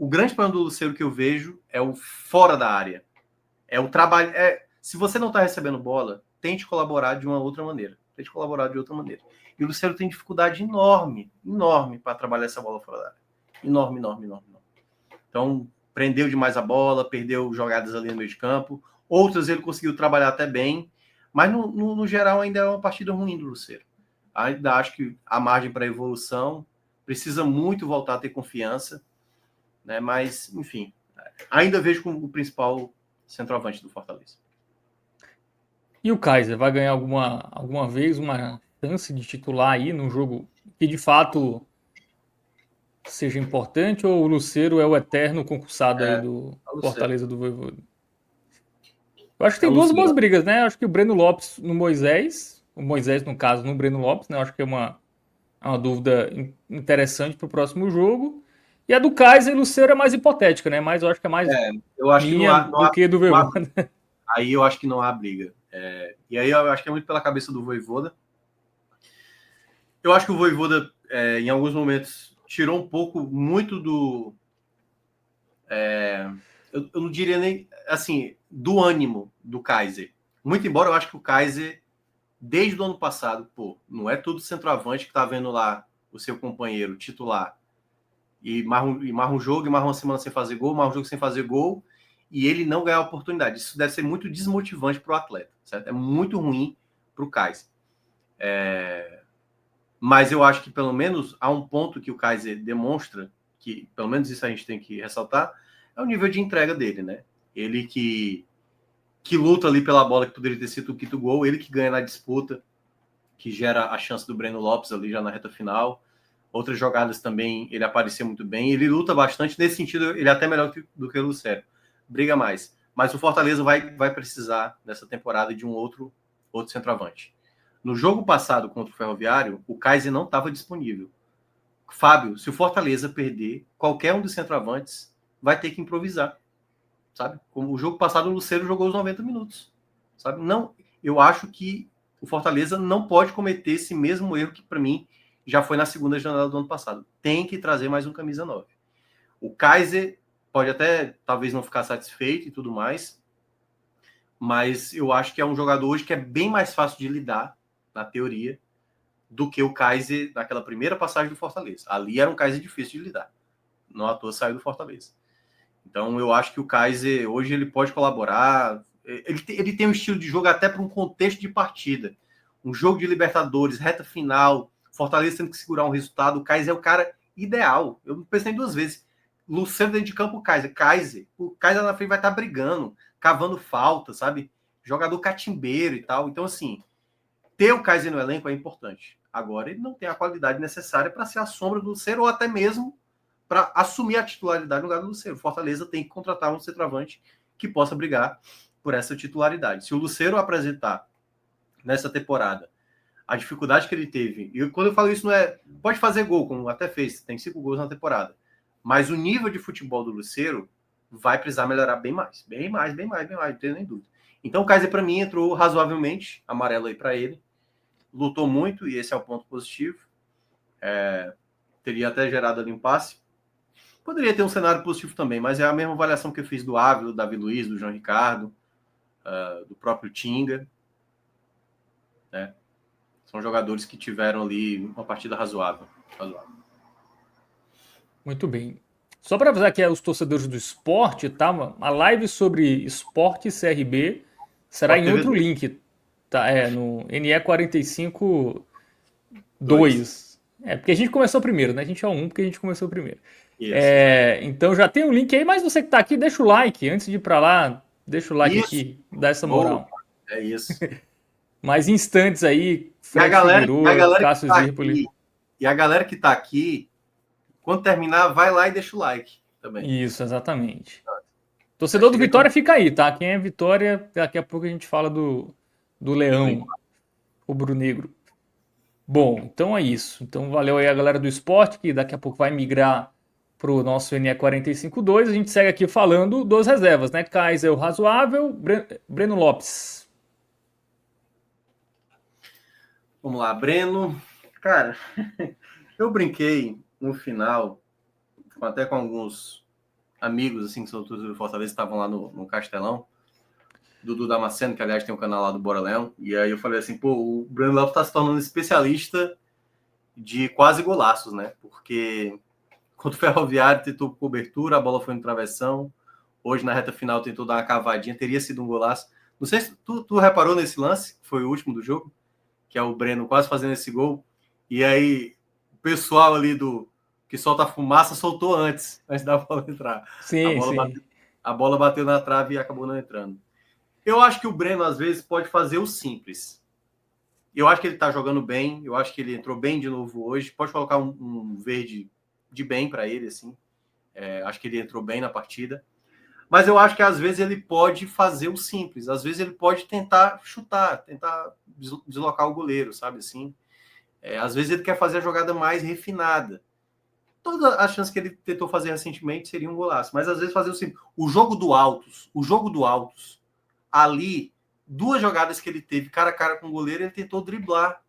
grande problema do Lucero que eu vejo é o fora da área. É o trabalho. Se você não está recebendo bola, tente colaborar de uma outra maneira. E o Lucero tem dificuldade enorme para trabalhar essa bola fora da área. Enorme. Então, prendeu demais a bola, perdeu jogadas ali no meio de campo. Outras ele conseguiu trabalhar até bem, mas no geral ainda é uma partida ruim do Lucero. Ainda acho que a margem para evolução precisa muito voltar a ter confiança, né? Mas, enfim, ainda vejo como o principal centroavante do Fortaleza. E o Kaiser vai ganhar alguma vez uma chance de titular aí num jogo que de fato seja importante, ou o Lucero é o eterno concursado aí do Fortaleza do Vojvoda? Eu acho que tem duas boas brigas, né? Eu acho que o Breno Lopes no Moisés, o Moisés no caso no Breno Lopes, né? Eu acho que é uma dúvida interessante para o próximo jogo. E a do Kaiser e Lucero é mais hipotética, né? Mas eu acho que é mais eu acho minha que do que do Vojvoda. Aí eu acho que não há briga. E aí eu acho que é muito pela cabeça do Vojvoda. Eu acho que o Vojvoda, em alguns momentos, tirou um pouco muito do... eu não diria nem, assim, do ânimo do Kaiser. Muito embora eu acho que o Kaiser, desde o ano passado, não é todo centroavante que tá vendo lá o seu companheiro titular e marra um jogo, e marra uma semana sem fazer gol, marra um jogo sem fazer gol, e ele não ganhar a oportunidade. Isso deve ser muito desmotivante para o atleta, certo? É muito ruim para o Kaiser. Mas eu acho que pelo menos há um ponto que o Kaiser demonstra, que pelo menos isso a gente tem que ressaltar, é o nível de entrega dele, né? Ele que luta ali pela bola que poderia ter sido o quinto gol, ele que ganha na disputa, que gera a chance do Breno Lopes ali já na reta final. Outras jogadas também ele apareceu muito bem. Ele luta bastante. Nesse sentido, ele é até melhor do que o Lucero. Briga mais. Mas o Fortaleza vai precisar, nessa temporada, de um outro centroavante. No jogo passado contra o Ferroviário, o Kaiser não estava disponível. Fábio, se o Fortaleza perder, qualquer um dos centroavantes vai ter que improvisar. Sabe? Como o jogo passado, o Lucero jogou os 90 minutos. Sabe? Não, eu acho que o Fortaleza não pode cometer esse mesmo erro que, para mim, já foi na segunda janela do ano passado. Tem que trazer mais um camisa 9. O Kaiser pode até, talvez, não ficar satisfeito e tudo mais, mas eu acho que é um jogador hoje que é bem mais fácil de lidar, na teoria, do que o Kaiser naquela primeira passagem do Fortaleza. Ali era um Kaiser difícil de lidar. Não à toa saiu do Fortaleza. Então, eu acho que o Kaiser, hoje, ele pode colaborar. Ele tem um estilo de jogo até para um contexto de partida. Um jogo de Libertadores, reta final, Fortaleza tendo que segurar um resultado. O Kaiser é o cara ideal. Eu não pensei duas vezes. Luciano dentro de campo, o Kaiser. O Kaiser na frente vai estar brigando, cavando falta, sabe? Jogador catimbeiro e tal. Então, assim, ter o Kaiser no elenco é importante. Agora, ele não tem a qualidade necessária para ser a sombra do Lucero ou até mesmo para assumir a titularidade no lugar do Lucero. Fortaleza tem que contratar um centroavante que possa brigar por essa titularidade. Se o Lucero apresentar nessa temporada a dificuldade que ele teve, e quando eu falo isso, não é... Pode fazer gol, como até fez, tem 5 gols na temporada, mas o nível de futebol do Lucero vai precisar melhorar bem mais, não tenho nem dúvida. Então o Kaiser, para mim, entrou razoavelmente, amarelo aí para ele, lutou muito, e esse é o ponto positivo. Teria até gerado ali um passe. Poderia ter um cenário positivo também, mas é a mesma avaliação que eu fiz do Ávila, do Davi Luiz, do João Ricardo, do próprio Tinga. Né? São jogadores que tiveram ali uma partida razoável. Muito bem. Só para avisar aqui aos torcedores do esporte, tá? A live sobre esporte e CRB será em outro link, tá? No NE45 2. Porque a gente começou primeiro, né? A gente é o 1 porque a gente começou primeiro. Isso. Então já tem um link aí, mas você que tá aqui, deixa o like. Antes de ir pra lá, deixa o like Isso. aqui, dá essa Boa. moral. É isso. Mais instantes aí, E a Fred galera, e a Figueroa, galera que Cássio está Zirpoli. aqui, e a galera que tá aqui, quando terminar, vai lá e deixa o like também. Isso, exatamente. Já Torcedor do chega Vitória aqui. fica aí, tá? Quem é Vitória, daqui a pouco a gente fala do Leão rubro-negro. Bom, então é isso. Então valeu aí a galera do esporte, que daqui a pouco vai migrar pro nosso NE 45-2. A gente segue aqui falando dos reservas, né? Kaiser, o razoável, Breno Lopes. Vamos lá, Breno. Cara, eu brinquei no final, até com alguns amigos, assim, que são todos do Fortaleza, estavam lá no Castelão. Dudu Damasceno, que aliás tem um canal lá do Bora Leão. E aí eu falei assim, pô, o Breno Lopes tá se tornando especialista de quase golaços, né? Porque contra o Ferroviário tentou cobertura, a bola foi no travessão. Hoje, na reta final, tentou dar uma cavadinha, teria sido um golaço. Não sei se tu reparou nesse lance, que foi o último do jogo, que é o Breno quase fazendo esse gol. E aí, o pessoal ali do que solta a fumaça soltou antes da bola entrar. A Sim, bola sim. bateu, a bola bateu na trave e acabou não entrando. Eu acho que o Breno, às vezes, pode fazer o simples. Eu acho que ele tá jogando bem, eu acho que ele entrou bem de novo hoje. Pode colocar um verde de bem para ele, assim. Acho que ele entrou bem na partida. Mas eu acho que às vezes ele pode fazer o simples. Às vezes ele pode tentar chutar, tentar deslocar o goleiro, sabe assim? Às vezes ele quer fazer a jogada mais refinada. Toda a chance que ele tentou fazer recentemente seria um golaço. Mas às vezes fazer o simples. O jogo do Altos, ali, duas jogadas que ele teve cara a cara com o goleiro, ele tentou driblar.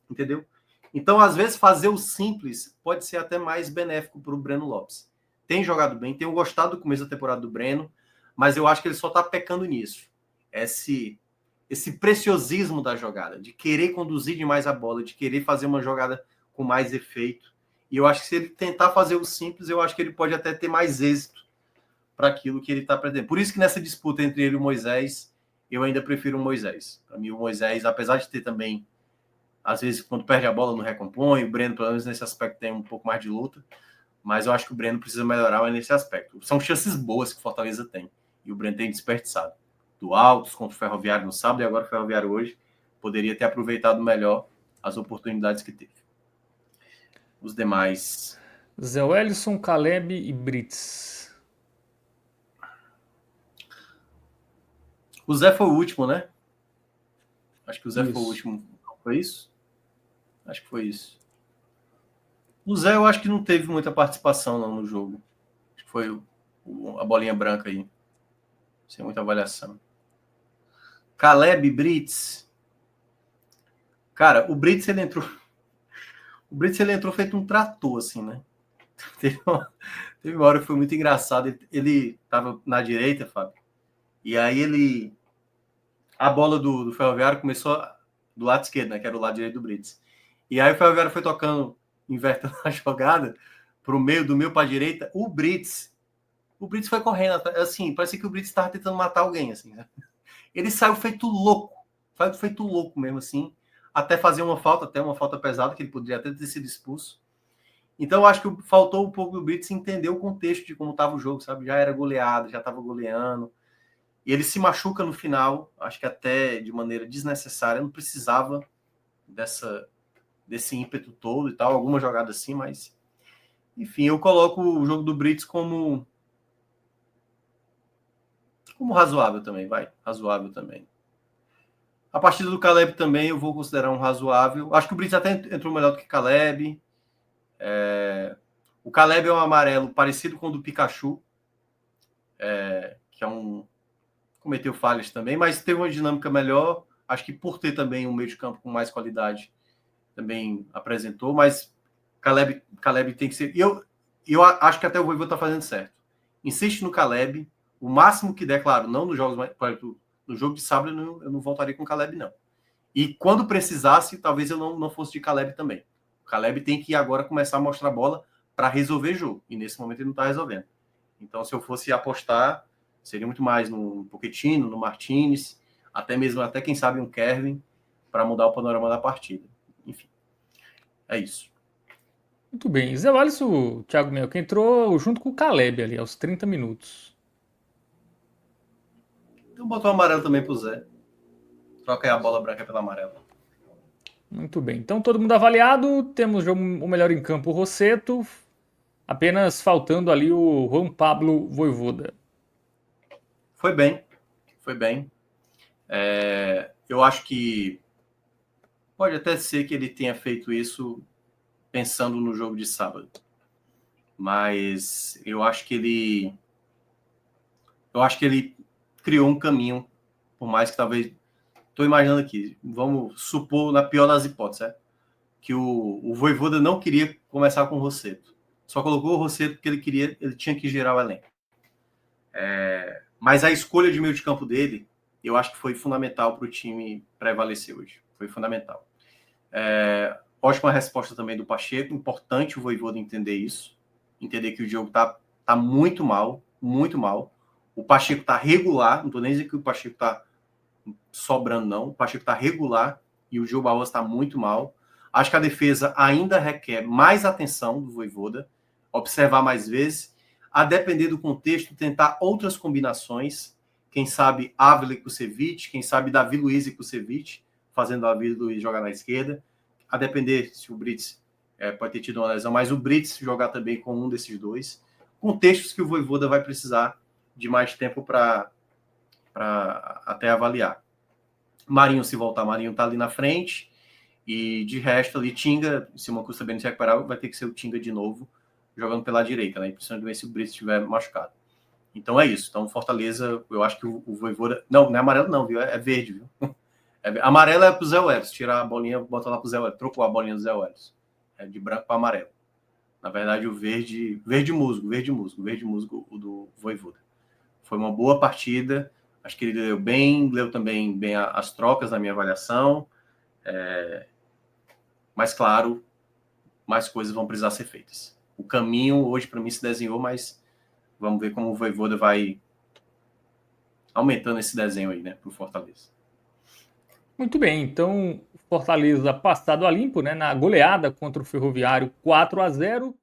Entendeu? Então, às vezes, fazer o simples pode ser até mais benéfico para o Breno Lopes. Tem jogado bem, tenho gostado do começo da temporada do Breno, mas eu acho que ele só está pecando nisso. Esse preciosismo da jogada, de querer conduzir demais a bola, de querer fazer uma jogada com mais efeito. E eu acho que se ele tentar fazer o simples, eu acho que ele pode até ter mais êxito para aquilo que ele está pretendendo. Por isso que nessa disputa entre ele e o Moisés, eu ainda prefiro o Moisés. Para mim, o Moisés, apesar de ter também às vezes, quando perde a bola, não recompõe. O Breno, pelo menos nesse aspecto, tem um pouco mais de luta. Mas eu acho que o Breno precisa melhorar nesse aspecto. São chances boas que o Fortaleza tem. E o Breno tem desperdiçado. Do Altos contra o Ferroviário no sábado e agora o Ferroviário hoje. Poderia ter aproveitado melhor as oportunidades que teve. Os demais. Zé Wellison, Caleb e Brits. O Zé foi o último, né? Acho que o Zé foi o Isso. último. Foi isso? Acho que foi isso. O Zé, eu acho que não teve muita participação não, no jogo. Acho que foi a bolinha branca aí. Sem muita avaliação. Caleb Brits. Cara, o Brits ele entrou. O Brits ele entrou feito um trator, assim, né? Teve uma hora que foi muito engraçado. Ele tava na direita, Fábio. E aí ele. A bola do Ferroviário começou do lado esquerdo, né? Que era o lado direito do Brits. E aí o Ferroviário foi tocando, invertendo a jogada, pro meio, do meio para a direita. O Brits foi correndo, assim, parecia que o Brits estava tentando matar alguém, assim, né? Ele saiu feito louco mesmo, assim, até fazer uma falta, até uma falta pesada, que ele poderia até ter sido expulso. Então, eu acho que faltou um pouco do Brits entender o contexto de como estava o jogo, sabe? Já era goleado, já estava goleando. E ele se machuca no final, acho que até de maneira desnecessária, não precisava desse ímpeto todo e tal, alguma jogada assim, mas enfim, eu coloco o jogo do Brits como razoável também, vai, razoável também. A partida do Caleb também eu vou considerar um razoável. Acho que o Brits até entrou melhor do que Caleb. O Caleb é um amarelo parecido com o do Pikachu, que é cometeu falhas também, mas teve uma dinâmica melhor. Acho que por ter também um meio de campo com mais qualidade, também apresentou, mas Caleb tem que ser. Eu acho que até o Voivoda está fazendo certo. Insiste no Caleb, o máximo que der, claro, não nos jogos mais. No jogo de sábado eu não voltaria com o Caleb, não. E quando precisasse, talvez eu não fosse de Caleb também. O Caleb tem que agora começar a mostrar a bola para resolver jogo. E nesse momento ele não está resolvendo. Então, se eu fosse apostar, seria muito mais no Pochettino, no Martinez, até quem sabe um Kevin, para mudar o panorama da partida. Enfim, é isso. Muito bem. Zé Welles, o Thiago Minhoca entrou junto com o Caleb ali, aos 30 minutos. Então botou o amarelo também pro Zé. Troca aí a bola branca pela amarela. Muito bem. Então, todo mundo avaliado. Temos o melhor em campo, o Rossetto. Apenas faltando ali o Juan Pablo Vojvoda. Foi bem, foi bem. Eu acho que pode até ser que ele tenha feito isso pensando no jogo de sábado. Mas eu acho que ele criou um caminho, por mais que talvez, estou imaginando aqui, vamos supor na pior das hipóteses, que o Vojvoda não queria começar com o Rossetto. Só colocou o Rossetto porque ele tinha que gerar o elenco. Mas a escolha de meio de campo dele, eu acho que foi fundamental para o time prevalecer hoje. Foi fundamental. Ótima resposta também do Pacheco. Importante o Vojvoda entender isso. Entender que o jogo tá muito mal, muito mal. O Pacheco tá regular. Não tô nem dizendo que o Pacheco tá sobrando, não. O Pacheco tá regular e o Gil Barros tá muito mal. Acho que a defesa ainda requer mais atenção do Vojvoda, observar mais vezes, a depender do contexto, tentar outras combinações. Quem sabe Ávila e Kusevich, quem sabe Davi Luiz e Kusevich, fazendo a Davi Luiz jogar na esquerda. A depender se o Brits pode ter tido uma lesão, mas o Brits jogar também com um desses dois. Contextos que o Vojvoda vai precisar de mais tempo para até avaliar. Marinho, se voltar, Marinho tá ali na frente. E de resto ali, Tinga, se uma custa bem não se recuperar, vai ter que ser o Tinga de novo, jogando pela direita, né? Principalmente se o Brits estiver machucado. Então é isso. Então, Fortaleza, eu acho que o Vojvoda. Não, não é amarelo, não, viu? É verde, viu? Amarelo é pro Zé Welles. Tirar a bolinha, bota lá pro Zé Welles. Trocou a bolinha do Zé Welles. É de branco para amarelo. Na verdade, o verde. Verde musgo, o do Vojvoda. Foi uma boa partida. Acho que ele leu também bem as trocas na minha avaliação. Mas, claro, mais coisas vão precisar ser feitas. O caminho hoje, para mim, se desenhou, mas vamos ver como o Vojvoda vai aumentando esse desenho aí, né, para o Fortaleza. Muito bem. Então, Fortaleza passado a limpo, né? Na goleada contra o Ferroviário 4-0.